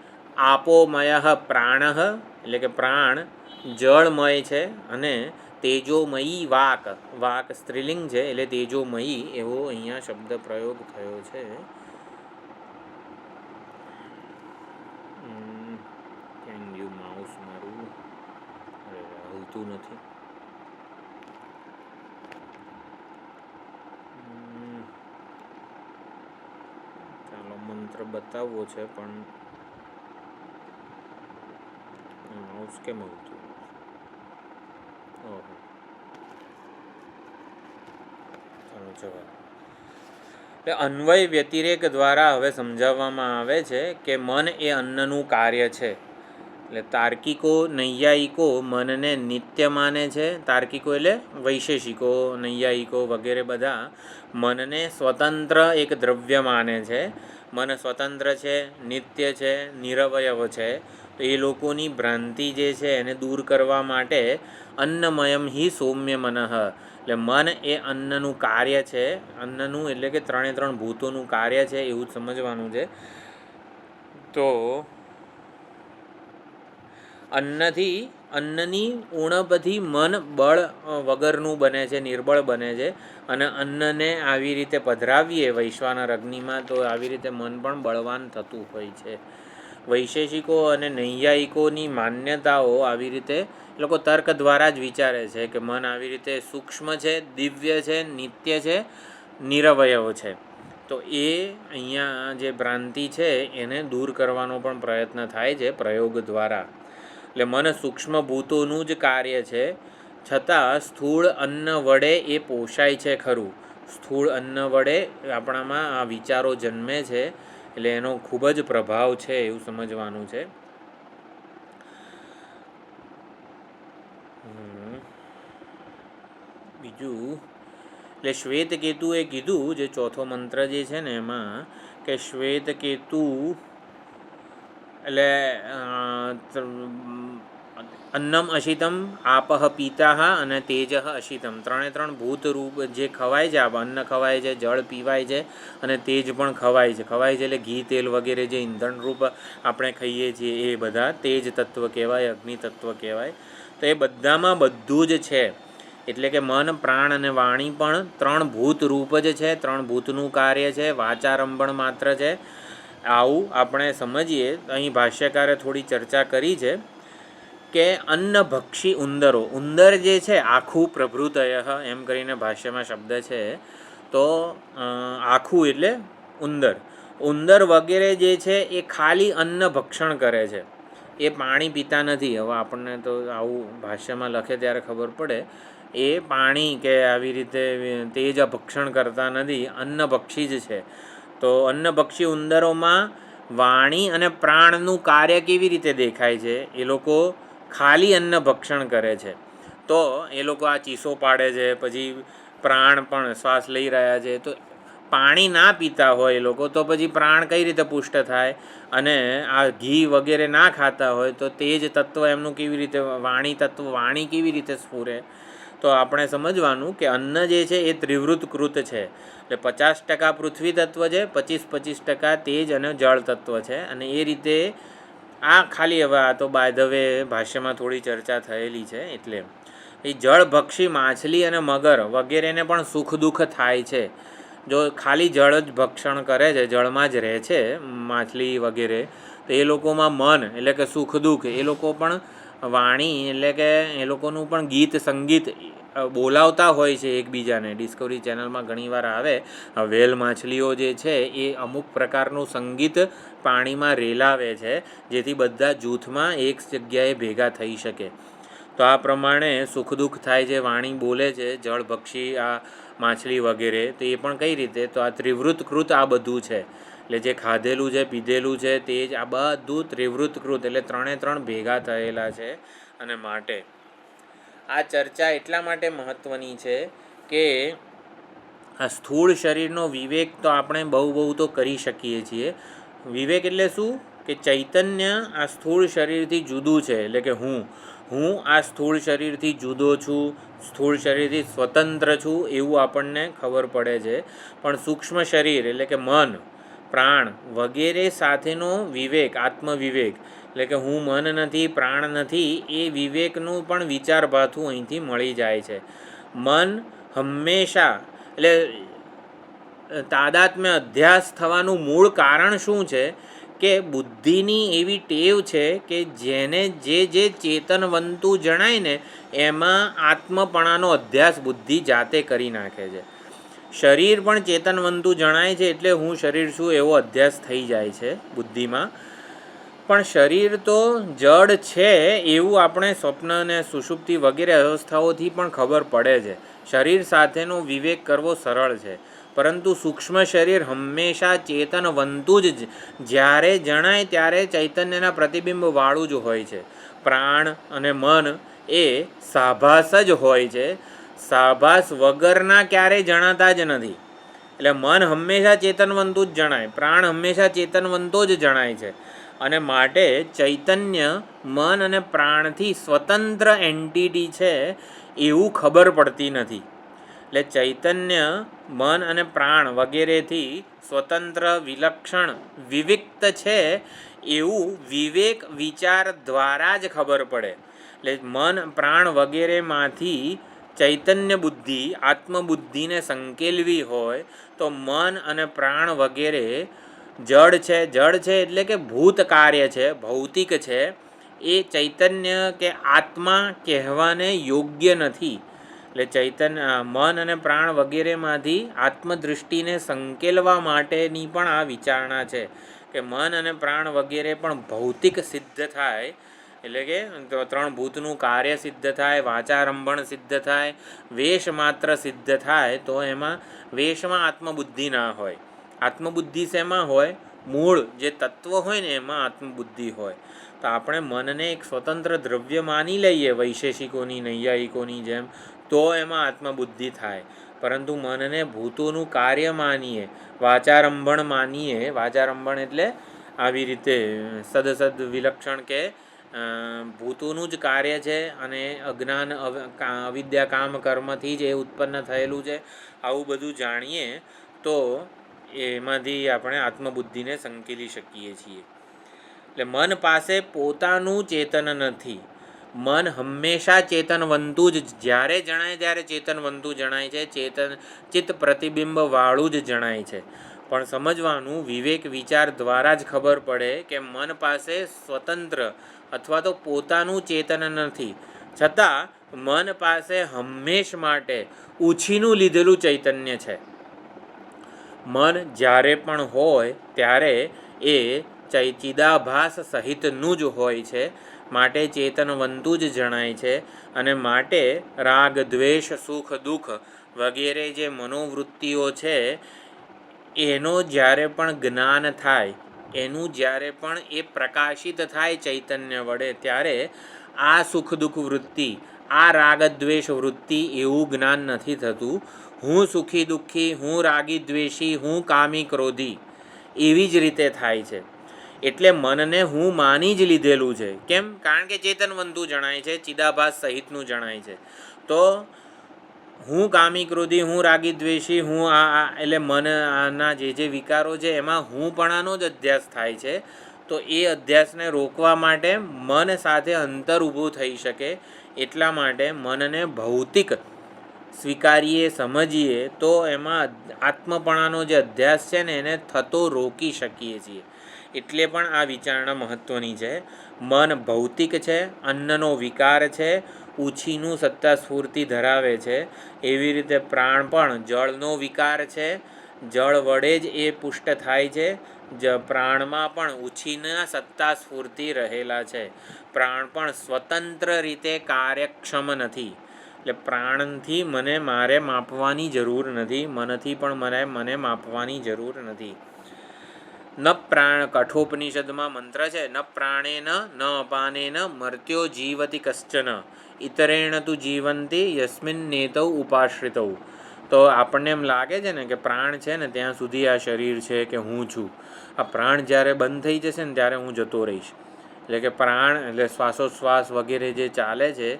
આપોમય પ્રાણ, એટલે કે પ્રાણ જળમય છે. અને તેજોમયી વાક, વાક સ્ત્રીલિંગ છે એટલે તેજોમયી એવો અહીંયા શબ્દ પ્રયોગ થયો છે. ક્યાં ગયું માઉસ મારું? હલતું નથી. ચાલો મંત્ર બતાવવો છે પણ માઉસ કેમ હલતું? ઓહો, ચાલો જવાબ. એટલે અન્વય વ્યતિરેક દ્વારા હવે સમજાવવામાં આવે છે કે મન એ અન્નનું કાર્ય છે. એટલે તાર્કિકો, નૈયાયિકો મનને નિત્ય માને છે. તાર્કિકો એટલે વૈશેષિકો, નૈયાયિકો વગેરે બધા મનને સ્વતંત્ર એક દ્રવ્ય માને છે. મન સ્વતંત્ર છે, નિત્ય છે, નિરવયવ છે. તો એ લોકોની ભ્રાંતિ જે છે એને દૂર કરવા માટે અન્નમયમ હિ સૌમ્ય મનઃ, એટલે મન એ અન્નનું કાર્ય છે. અન્નનું એટલે કે 3 ભૂતોનું કાર્ય છે એવું સમજવાનું છે. તો અન્નની ઉણપથી મન બળ વગરનું બને છે, નિર્બળ બને છે. અને અન્નને આવી રીતે પધરાવીએ વૈશ્વાનર અગ્નિમાં તો આવી રીતે મન પણ બળવાન થતું હોય છે. વૈશેષિકો અને નૈયાયિકોની માન્યતાઓ આવી રીતે એ લોકો તર્ક દ્વારા જ વિચારે છે કે મન આવી રીતે સૂક્ષ્મ છે, દિવ્ય છે, નિત્ય છે, નિરવયવ છે. તો એ અહીંયા જે ભ્રાંતિ છે એને દૂર કરવાનો પણ પ્રયત્ન થાય છે પ્રયોગ દ્વારા. એટલે મન સૂક્ષ્મ ભૂતોનું જ કાર્ય છે, છતાં સ્થૂળ અન્ન વડે એ પોષાય છે ખરું. સ્થૂળ અન્ન વડે આપણામાં આ વિચારો જન્મે છે, એટલે એનો ખૂબ જ પ્રભાવ છે એવું સમજવાનું છે. બીજું એટલે શ્વેતકેતુએ કીધું, જે ચોથો મંત્ર જે છે ને એમાં, કે શ્વેતકેતુ એટલે અન્નમ અશિતમ, આપહ પિતાહ અને તેજ અશિતમ, ત્રણ ભૂતરૂપ જે ખવાય છે. અન્ન ખવાય છે, જળ પીવાય છે અને તેજ પણ ખવાય છે. ખવાય છે એટલે ઘી, તેલ વગેરે જે ઇંધણરૂપ આપણે ખાઈએ છીએ એ બધા તેજ તત્વ કહેવાય, અગ્નિ તત્વ કહેવાય. તો એ બધામાં બધું જ છે. એટલે કે મન, પ્રાણ અને વાણી પણ 3 ભૂત રૂપ જ છે, 3 ભૂતનું કાર્ય છે, વાચારંભણ માત્ર છે. આવું આપણે સમજીએ. અહીં ભાષ્યકારે થોડી ચર્ચા કરી છે કે અન્નભક્ષી ઉંદરો, ઉંદર જે છે આખું પ્રભૃતય એમ કરીને ભાષ્યમાં શબ્દ છે. તો આખું એટલે ઉંદર. ઉંદર વગેરે જે છે એ ખાલી અન્ન ભક્ષણ કરે છે, એ પાણી પીતા નથી. હવે આપણને તો આવું ભાષ્યમાં લખે ત્યારે ખબર પડે, એ પાણી કે આવી રીતે તેજ ભક્ષણ કરતા નથી, અન્નભક્ષી જ છે. તો અન્નભક્ષી ઉંદરોમાં વાણી અને પ્રાણનું કાર્ય કેવી રીતે દેખાય છે? એ લોકો ખાલી અન્ન ભક્ષણ કરે છે. તો એ લોકો આ ચીસો પાડે છે, પછી પ્રાણ પણ શ્વાસ લઈ રહ્યા છે. તો પાણી ના પીતા હોય એ લોકો, તો પછી પ્રાણ કઈ રીતે પુષ્ટ થાય? અને આ ઘી વગેરે ના ખાતા હોય તો તેજ તત્વ એમનું કેવી રીતે, વાણી તત્વ, વાણી કેવી રીતે સ્ફુરે? તો આપણે સમજવાનું કે અન્ન જે છે એ ત્રિવૃતકૃત છે. એટલે 50% પૃથ્વી તત્વ છે, 25% તેજ અને જળ તત્વ છે. અને એ રીતે આ ખાલી, હવે આ તો બાય ધ વે ભાષ્યમાં થોડી ચર્ચા થયેલી છે. એટલે એ જળભક્ષી માછલી અને મગર વગેરેને પણ સુખ દુઃખ થાય છે. જો ખાલી જળ જ ભક્ષણ કરે છે, જળમાં જ રહે છે માછલી વગેરે, તો એ લોકોમાં મન એટલે કે સુખ દુઃખ, એ લોકો પણ વાણી એટલે કે એ લોકોનું પણ ગીત સંગીત બોલાવતા હોય છે એકબીજાને. ડિસ્કવરી ચેનલમાં ઘણીવાર આવે, વેલ માછલીઓ જે છે એ અમુક પ્રકારનું સંગીત પાણીમાં રેલાવે છે, જેથી બધા જૂથમાં એક જગ્યાએ ભેગા થઈ શકે. તો આ પ્રમાણે સુખ દુઃખ થાય છે, વાણી બોલે છે, જળભક્ષી આ માછલી વગેરે. તો એ પણ કઈ રીતે? તો આ ત્રિવૃતકૃત આ બધું છે. એટલે જે ખાધેલું છે, પીધેલું છે, તે જ આ બધું ત્રિવૃતકૃત, એટલે 3 ભેગા થયેલા છે. અને માટે આ ચર્ચા એટલા માટે મહત્ત્વની છે કે આ સ્થૂળ શરીરનો વિવેક તો આપણે બહુ તો કરી શકીએ છીએ. વિવેક એટલે શું? કે ચૈતન્ય આ સ્થૂળ શરીરથી જુદું છે. એટલે કે હું આ સ્થૂળ શરીરથી જુદો છું, સ્થૂળ શરીરથી સ્વતંત્ર છું, એવું આપણને ખબર પડે છે. પણ સૂક્ષ્મ શરીર એટલે કે મન, પ્રાણ વગેરે સાથેનો વિવેક, આત્મવિવેક, એટલે કે હું મન નથી, પ્રાણ નથી, એ વિવેકનું પણ વિચારભાથું અહીંથી મળી જાય છે. મન હંમેશા એટલે તાદાત્મ્ય અધ્યાસ થવાનું મૂળ કારણ શું છે? કે બુદ્ધિની એવી ટેવ છે કે જેને જે ચેતનવંતું જણાય ને એમાં આત્મપણાનો અધ્યાસ બુદ્ધિ જાતે કરી નાખે છે. શરીર પણ ચેતનવંતું જણાય છે એટલે હું શરીર છું એવો અધ્યાસ થઈ જાય છે બુદ્ધિમાં. પણ શરીર તો જડ છે એવું આપણે સ્વપ્ન અને સુષુપ્તિ વગેરે અવસ્થાઓથી પણ ખબર પડે છે. શરીર સાથેનો વિવેક કરવો સરળ છે, પરંતુ સૂક્ષ્મ શરીર હંમેશા ચેતનવંતું જ જ્યારે જણાય ત્યારે ચૈતન્યના પ્રતિબિંબવાળું જ હોય છે. પ્રાણ અને મન એ સાભાસ જ હોય છે, સાભાસ વગરના ક્યારેય જણાતા જ નથી. એટલે મન હંમેશા ચેતનવંતું જ જણાય, પ્રાણ હંમેશા ચેતનવંતો જ જણાય છે. અને માટે ચૈતન્ય મન અને પ્રાણથી સ્વતંત્ર એન્ટિટી છે એવું ખબર પડતી નથી. એટલે ચૈતન્ય મન અને પ્રાણ વગેરેથી સ્વતંત્ર, વિલક્ષણ, વિવિક્ત છે એવું વિવેક વિચાર દ્વારા જ ખબર પડે. એટલે મન, પ્રાણ વગેરેમાંથી ચૈતન્ય બુદ્ધિ, આત્મબુદ્ધિને સંકેલવી હોય તો મન અને પ્રાણ વગેરે જડ છે, જડ છે એટલે કે ભૂત કાર્ય છે, ભૌતિક છે, એ ચૈતન્ય કે આત્મા કહેવાને યોગ્ય નથી. એટલે ચૈતન્ય મન અને પ્રાણ વગેરેમાંથી આત્મદૃષ્ટિને સંકેલવા માટેની પણ આ વિચારણા છે કે મન અને પ્રાણ વગેરે પણ ભૌતિક સિદ્ધ થાય, એટલે કે ત્રણ ભૂતનું કાર્ય સિદ્ધ થાય, વાચારંભણ સિદ્ધ થાય, વેશ માત્ર સિદ્ધ થાય. તો એમાં વેશમાં આત્મબુદ્ધિ ના હોય. આત્મબુદ્ધિ શેમાં હોય? મૂળ જે તત્વ હોય ને એમાં આત્મબુદ્ધિ હોય. તો આપણે મનને એક સ્વતંત્ર દ્રવ્ય માની લઈએ વૈશેષિકોની નૈયાયિકોની જેમ, તો એમાં આત્મબુદ્ધિ થાય. પરંતુ મનને ભૂતોનું કાર્ય માનીએ, વાચારંભણ માનીએ, વાચારંભણ એટલે આવી રીતે સદસદ વિલક્ષણ કે ભૂતોનું જ કાર્ય છે અને અજ્ઞાન અવિદ્યા કામ કર્મથી જ એ ઉત્પન્ન થયેલું છે, આવું બધું જાણીએ તો એમાંથી આપણે આત્મબુદ્ધિને સંકેલી શકીએ છીએ. એટલે મન પાસે પોતાનું ચેતન નથી. મન હંમેશા ચેતનવંતું જ, જ્યારે જણાય ત્યારે ચેતનવંતું જણાય છે, ચિત્ત પ્રતિબિંબવાળું જ જણાય છે. પણ સમજવાનું વિવેક વિચાર દ્વારા જ ખબર પડે કે મન પાસે સ્વતંત્ર અથવા તો પોતાનું ચેતન નથી, છતાં મન પાસે હંમેશ માટે ઉછીનું લીધેલું ચૈતન્ય છે. મન જ્યારે પણ હોય ત્યારે એ ચિદાભાસ સહિતનું જ હોય છે, માટે ચેતનવંતું જ જણાય છે. અને માટે રાગ દ્વેષ સુખ દુઃખ વગેરે જે મનોવૃત્તિઓ છે એનો જ્યારે પણ જ્ઞાન થાય, એનું જ્યારે પણ એ પ્રકાશિત થાય ચૈતન્ય વડે, ત્યારે આ સુખ દુઃખ વૃત્તિ, આ રાગદ્વેષ વૃત્તિ એવું જ્ઞાન નથી થતું. હું સુખી દુઃખી, હું રાગી દ્વેષી, હું કામી ક્રોધી, એવી જ રીતે થાય છે. એટલે મનને હું માની જ લીધેલું છે. કેમ? કારણ કે ચેતનવંતું જણાય છે, ચિદાભાસ સહિતનું જણાય છે. તો હું કામી ક્રોધી, હું રાગી દ્વેષી, હું એટલે મનના જે વિકારો છે એમાં હુંપણાનો જ અધ્યાસ થાય છે. તો એ અધ્યાસને રોકવા માટે મન સાથે અંતર ઊભું થઈ શકે, એટલા માટે મનને ભૌતિક સ્વીકારીએ, સમજીએ તો એમાં આત્મપણાનો જે અધ્યાસ છે ને એને થતો રોકી શકીએ છીએ. એટલે પણ આ વિચારણા મહત્ત્વની છે. મન ભૌતિક છે, અન્નનો વિકાર છે, ઉછીનું સત્તા સ્ફૂર્તિ ધરાવે છે. એવી રીતે પ્રાણ પણ જળનો વિકાર છે, જળ વડે જ એ પુષ્ટ થાય છે. પ્રાણમાં પણ ઉછીના સત્તા સ્ફૂર્તિ રહેલા છે. પ્રાણ પણ સ્વતંત્ર રીતે કાર્યક્ષમ નથી. એટલે પ્રાણથી મારે માપવાની જરૂર નથી, મનથી પણ મને માપવાની જરૂર નથી. ન પ્રાણ, કઠોપનિષદમાં મંત્ર છે, ન પ્રાણેન ન અપાનેન મર્ત્યો જીવતિ કશ્ચન ઇતરેણ તુ જીવંતી યસ્મિન નેતૌ ઉપાશ્રિતૌ. તો આપણને એમ લાગે છે ને કે પ્રાણ છે ને ત્યાં સુધી આ શરીર છે કે હું છું. આ પ્રાણ જ્યારે બંધ થઈ જશે ને ત્યારે હું જતો રહીશ. એટલે કે પ્રાણ એટલે શ્વાસોશ્વાસ વગેરે જે ચાલે છે,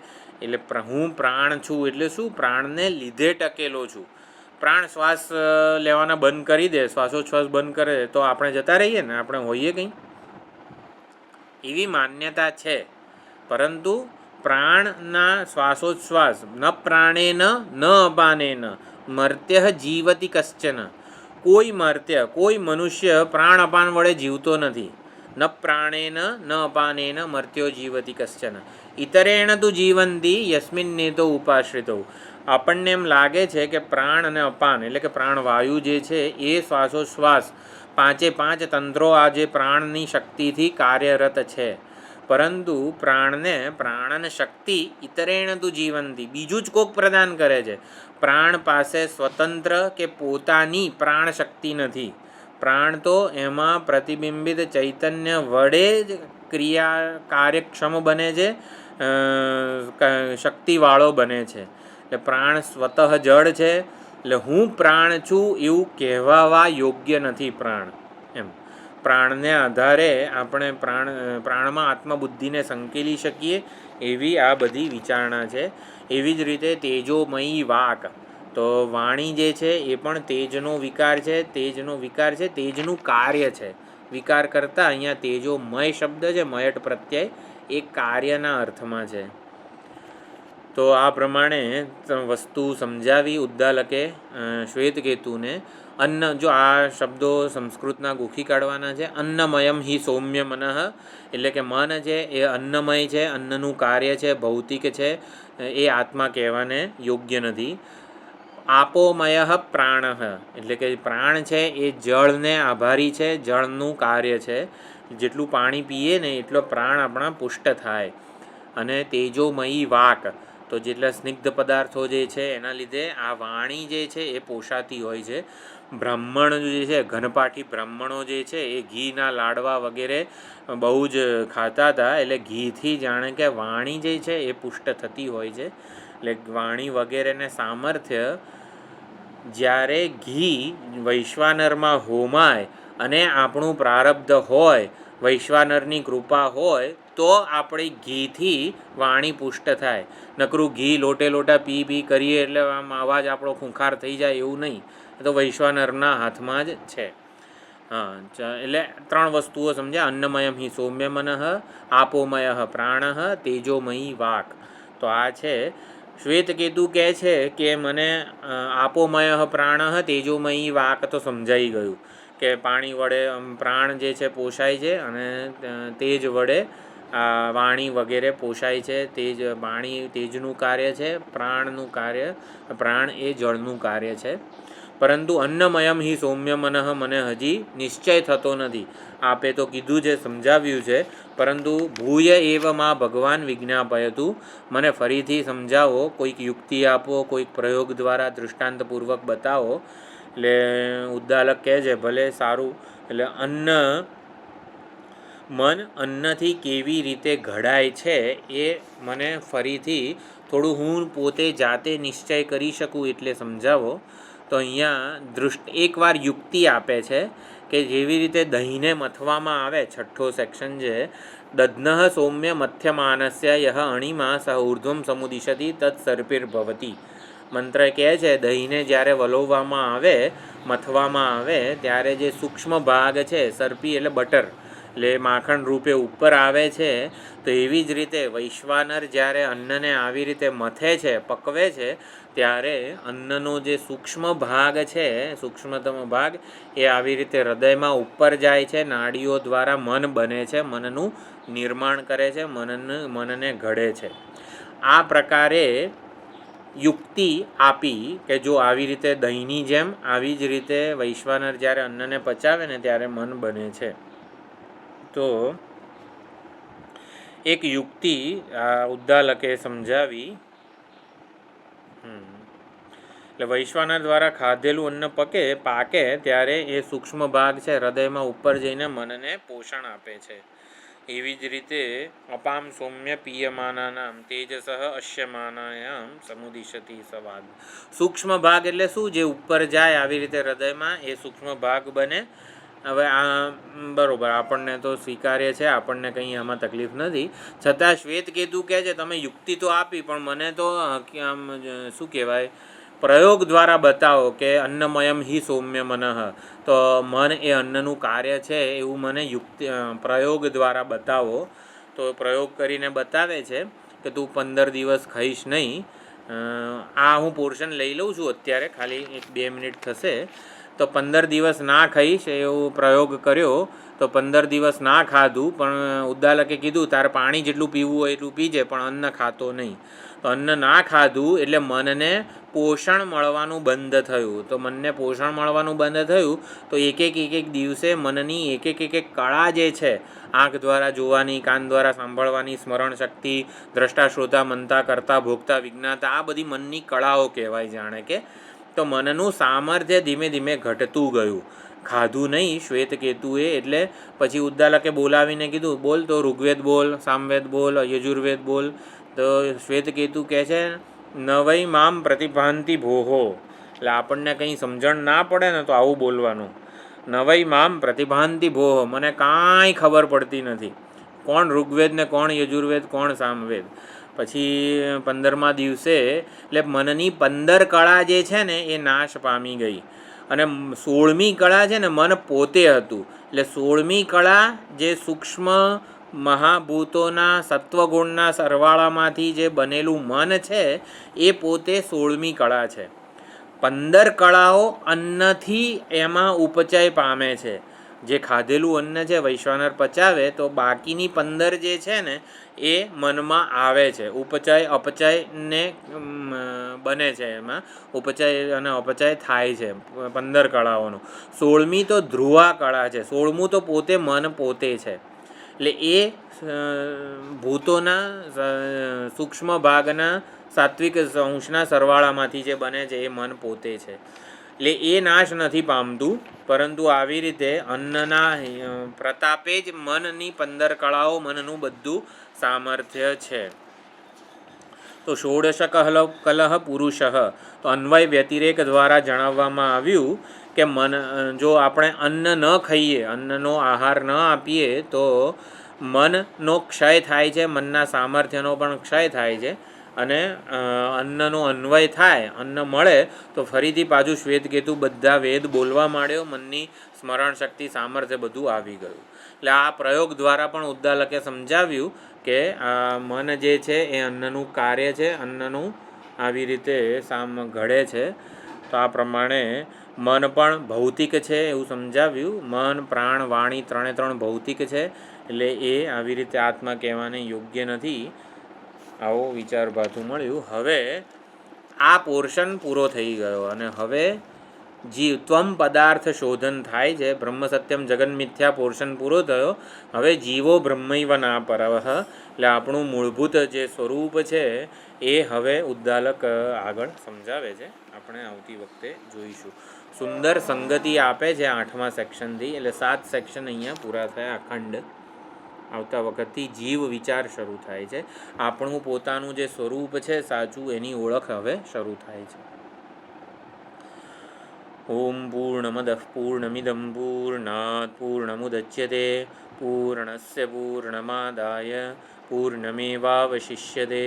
એટલે હું પ્રાણ છું એટલે શું? પ્રાણને લીધે ટકેલો છું. પ્રાણ શ્વાસ લેવાના બંધ કરી દે, શ્વાસોચ્છ્વાસ બંધ કરે તો આપણે જતા રહીએ ને, આપણે હોઈએ કંઈ? એવી માન્યતા છે. પરંતુ પ્રાણના શ્વાસોચ્છ્વાસ ન પ્રાણેન ન અપાનેન મર્ત્ય જીવતિ કશ્ચન. કોઈ મર્ત્ય, કોઈ મનુષ્ય પ્રાણ અપાન વડે જીવતો નથી. ન પ્રાણેન ન અપાનેન મર્ત્યો જીવતિ કશ્ચન ઇતરેણ તુ જીવંતી યસ્મિન નેતો ઉપાશ્રિતો. આપણને એમ લાગે છે કે પ્રાણ અને અપાન એટલે કે પ્રાણવાયુ જે છે એ શ્વાસોશ્વાસ પાંચે પાંચ તંત્રો આ જે પ્રાણની શક્તિથી કાર્યરત છે. પરંતુ પ્રાણન શક્તિ ઇતરેણ તુ જીવંતી, બીજું જ કોક પ્રદાન કરે છે. પ્રાણ પાસે સ્વતંત્ર કે પોતાની પ્રાણ શક્તિ નથી. પ્રાણ તો એમાં પ્રતિબિંબિત ચૈતન્ય વડે જ કાર્યક્ષમ બને છે, શક્તિવાળો બને છે. એટલે પ્રાણ સ્વતઃ જડ છે. એટલે હું પ્રાણ છું એવું કહેવાવા યોગ્ય નથી પ્રાણ. એમ પ્રાણને આધારે આપણે પ્રાણમાં આત્મબુદ્ધિને સંકેલી શકીએ, એવી આ બધી વિચારણા છે. એવી જ રીતે તેજોમયી વાક, તો વાણી જે છે એ પણ તેજનો વિકાર છે. તેજનો વિકાર છે, તેજનું કાર્ય છે. વિકાર કરતાં અહીંયા તેજોમય શબ્દ છે, મયટ પ્રત્યય, એ કાર્યના અર્થમાં છે. તો આ પ્રમાણે વસ્તુ સમજાવી ઉદ્દાલકે શ્વેતકેતુને. અન્ન, જો આ શબ્દો સંસ્કૃતના ગોખી કાઢવાના છે. અન્નમયમ હિ સૌમ્ય મનઃ, એટલે કે મન છે એ અન્નમય છે, અન્નનું કાર્ય છે, ભૌતિક છે, એ આત્મા કહેવાને યોગ્ય નથી. આપોમય પ્રાણ, એટલે કે પ્રાણ છે એ જળને આભારી છે, જળનું કાર્ય છે. જેટલું પાણી પીએ ને એટલો પ્રાણ આપણા પુષ્ટ થાય. અને તેજોમયી વાક, તો જેટલા સ્નિગ્ધ પદાર્થો જે છે એના લીધે આ વાણી જે છે એ પોષાતી હોય છે. બ્રાહ્મણ જે છે, ઘનપાઠી બ્રાહ્મણો જે છે એ ઘીના લાડવા વગેરે બહુ જ ખાતા હતા, એટલે ઘીથી જાણે કે વાણી જે છે એ પુષ્ટ થતી હોય છે. એટલે વાણી વગેરેને સામર્થ્ય જ્યારે ઘી વૈશ્વાનરમાં હોમાય અને આપણું પ્રારબ્ધ હોય, વૈશ્વાનરની કૃપા હોય, તો આપણી ઘીથી વાણી પુષ્ટ થાય. નકરું ઘી લોટે લોટા પી કરીએ એટલે આમ અવાજ આપણો ખૂંખાર થઈ જાય એવું નહીં. તો વૈશ્વાનરના હાથમાં જ છે. એટલે 3 વસ્તુઓ સમજ્યા. અન્નમયમ હિ સૌમ્ય મનઃ, આપોમય પ્રાણ, તેજોમયી વાક. તો આ છે. શ્વેતકેતુ કહે છે કે મને આપોમય પ્રાણ, તેજોમયી વાક તો સમજાઈ ગયું કે પાણી વડે પ્રાણ જે છે પોષાય છે અને તેજ વડે વાણી વગેરે પોષાય છે. તેજ, વાણી તેજનું કાર્ય છે, પ્રાણનું કાર્ય, પ્રાણ એ જળનું કાર્ય છે. પરંતુ અન્નમયમ હિ સૌમ્ય મનઃ મને હજી નિશ્ચય થતો નથી. આપે તો કીધું છે, સમજાવ્યું છે, પરંતુ ભૂય એવ માં ભગવાન વિજ્ઞાપયતું, મને ફરીથી સમજાવો, કોઈક યુક્તિ આપો, કોઈક પ્રયોગ દ્વારા દૃષ્ટાંતપૂર્વક બતાવો. એટલે ઉદ્દાલક કહે છે ભલે સારું. એટલે મન અન્નથી કેવી રીતે ઘડાય છે એ મને ફરીથી થોડું હું પોતે જાતે નિશ્ચય કરી શકું એટલે સમજાવો. તો અહીંયા એકવાર યુક્તિ આપે છે કે જેવી રીતે દહીંને મથવામાં આવે, 6થો સેક્શન છે, દધ્નઃ સૌમ્ય મથ્યમાનસ્ય યહ અણિમા સહ ઉર્ધ્વમ સમુદિશતિ તત્ સર્પિર્ભવતી. મંત્ર કહે છે દહીંને જ્યારે વલોવવામાં આવે, મથવામાં આવે, ત્યારે જે સૂક્ષ્મ ભાગ છે, સર્પી એટલે બટર, એટલે માખણ રૂપે ઉપર આવે છે. તો એવી જ રીતે વૈશ્વાનર જ્યારે અન્નને આવી રીતે મથે છે, પકવે છે, ત્યારે અન્નનો જે સૂક્ષ્મ ભાગ છે, સૂક્ષ્મતમ ભાગ, એ આવી રીતે હૃદયમાં ઉપર જાય છે, નાડીઓ દ્વારા મન બને છે, મનનું નિર્માણ કરે છે, મનને ઘડે છે. આ પ્રકારે યુક્તિ આપી કે જો આવી રીતે દહીંની જેમ આવી જ રીતે વૈશ્વાનર જ્યારે અન્નને પચાવે ને ત્યારે મન બને છે. તો એક યુક્તિ આ ઉદ્દાલકે સમજાવી. એટલે વૈશ્વાનર દ્વારા ખાધેલું અન્ન પાકે ત્યારે એ સૂક્ષ્મ ભાગ છે હૃદયમાં ઉપર જઈને મનને પોષણ આપે છે. એવી જ રીતે અપામ સૌમ્ય પીયમાનાનામ તેજસઃ અશ્યમાનાયામ સમુદિશતિ સવાગ. સૂક્ષ્મ ભાગ એટલે શું? જે ઉપર જાય આવી રીતે હૃદયમાં, એ સૂક્ષ્મ ભાગ બને. હવે આ બરાબર આપણને તો સ્વીકાર્ય છે, આપણને કંઈ આમાં તકલીફ નથી. છતાં શ્વેતકેતુ કહે છે તમે યુક્તિ તો આપી, પણ મને તો આમ શું કહેવાય, પ્રયોગ દ્વારા બતાવો કે અન્નમયમ હિ સૌમ્ય મનઃ, તો મન એ અન્નનું કાર્ય છે એવું મને યુક્તિ પ્રયોગ દ્વારા બતાવો. તો પ્રયોગ કરીને બતાવે છે કે તું 15 દિવસ ખાઈશ નહીં. આ હું પોર્શન લઈ લઉં છું અત્યારે, ખાલી 1-2 મિનિટ થશે. તો 15 દિવસ ના ખાઈશ એવો પ્રયોગ કર્યો. તો 15 દિવસ ના ખાધું, પણ ઉદ્દાલકે કીધું તારે પાણી જેટલું પીવું હોય એટલું પીજે, પણ અન્ન ખાતો નહીં. તો અન્ન ના ખાધું એટલે મનને પોષણ મળવાનું બંધ થયું. તો મનને પોષણ મળવાનું બંધ થયું તો એક એક દિવસે મનની એક એક કળા જે છે, આંખ દ્વારા જોવાની, કાન દ્વારા સાંભળવાની, સ્મરણ શક્તિ, દ્રષ્ટા શ્રોતા મનતા કરતા ભોગતા વિજ્ઞાતા, આ બધી મનની કળાઓ કહેવાય જાણે કે. તો મનનું સામર્થ્ય ધીમે ધીમે ઘટતું ગયું. ખાધું નહીં શ્વેતકેતુએ, એટલે પછી ઉદ્દાલકે બોલાવીને કીધું બોલ, તો ઋગ્વેદ બોલ, સામવેદ બોલ, યજુર્વેદ બોલ. તો શ્વેતકેતુ કહે છે નવઈ મામ પ્રતિભાંતિ ભોહો. એટલે આપણને કંઈ સમજણ ના પડે ને તો આવું બોલવાનું. નવઈ મામ પ્રતિભાંતિ ભોહો, મને કાંઈ ખબર પડતી નથી. કોણ ઋગ્વેદ ને કોણ યજુર્વેદ, કોણ સામવેદ. પછી 15મા દિવસે એટલે મનની 15 કળા જે છે ને એ નાશ પામી ગઈ. અને 16મી કળા છે ને મન પોતે હતું. એટલે 16મી કળા જે સૂક્ષ્મ મહાભૂતોના સત્વગુણના સરવાળામાંથી જે બનેલું મન છે એ પોતે 16મી કળા છે. 15 કળાઓ અન્નથી એમાં ઉપચય પામે છે. જે ખાધેલું અન્ન છે વૈશ્વાનર પચાવે તો બાકીની 15 જે છે ને એ મનમાં આવે છે. ઉપચય અપચય ને બને છે, એમાં ઉપચય અને અપચય થાય છે 15 કળાઓનું. 16મી તો ધ્રુવા કળા છે. 16મું તો પોતે મન પોતે છે. એટલે એ ભૂતોના સૂક્ષ્મ ભાગના સાત્વિક અંશના સરવાળામાંથી જે બને છે એ મન પોતે છે. એટલે એ નાશ નથી પામતું, પરંતુ આવી રીતે અન્નના પ્રતાપે જ મનની 15 કળાઓ, મનનું બધું સામર્થ્ય છે. તો ષોડશ કલહ પુરુષ, તો અન્વય વ્યતિરેક દ્વારા જણાવવામાં આવ્યું કે જો આપણે અન્ન ન ખાઈએ, અન્નનો આહાર ન આપીએ તો મનનો ક્ષય થાય છે, મનના સામર્થ્યનો પણ ક્ષય થાય છે. અને અન્નનો અન્વય થાય, અન્ન મળે તો ફરીથી પાછું શ્વેતકેતુ બધા વેદ બોલવા માંડ્યો, મનની સ્મરણ શક્તિ સામર્થ્ય બધું આવી ગયું. એટલે આ પ્રયોગ દ્વારા પણ ઉદ્દાલકે સમજાવ્યું કે આ મન જે છે એ અન્નનું કાર્ય છે, અન્નનું આવી રીતે ઘડે છે. તો આ પ્રમાણે મન પણ ભૌતિક છે એવું સમજાવ્યું. મન, પ્રાણ, વાણી ત્રણે ભૌતિક છે, એટલે એ આવી રીતે આત્મા કહેવાને યોગ્ય નથી. આવો વિચાર પાછું મળ્યું. હવે આ પોર્શન પૂરો થઈ ગયો અને હવે ત્વમ પદાર્થ શોધન થાય છે. બ્રહ્મ સત્યમ જગન મિથ્યા પોર્શન પૂરો થયો. હવે જીવો બ્રહ્મૈવ ના પરવઃ, એટલે આપણું મૂળભૂત જે સ્વરૂપ છે એ હવે ઉદ્દાલક આગળ સમજાવે છે. આપણે આવતી વખતે જોઈશું. સુંદર સંગતિ આપે છે 8મા સેક્શનથી. એટલે 7 સેક્શન અહીંયા પૂરા થયા અખંડ. આવતા વખતથી જીવ વિચાર શરૂ થાય છે. આપણું પોતાનું જે સ્વરૂપ છે સાચું, એની ઓળખ હવે શરૂ થાય છે. ઓમ પૂર્ણમદઃ પૂર્ણમિદં પૂર્ણાત પૂર્ણમુદચ્યતે પૂર્ણસ્ય પૂર્ણમાદાય પૂર્ણમેવાવશિષ્યતે.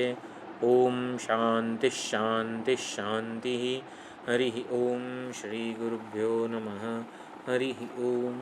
ઓમ શાંતિ શાંતિ શાંતિ. હરિ ઓમ. શ્રી ગુરુભ્યો નમઃ. હરિ ઓમ.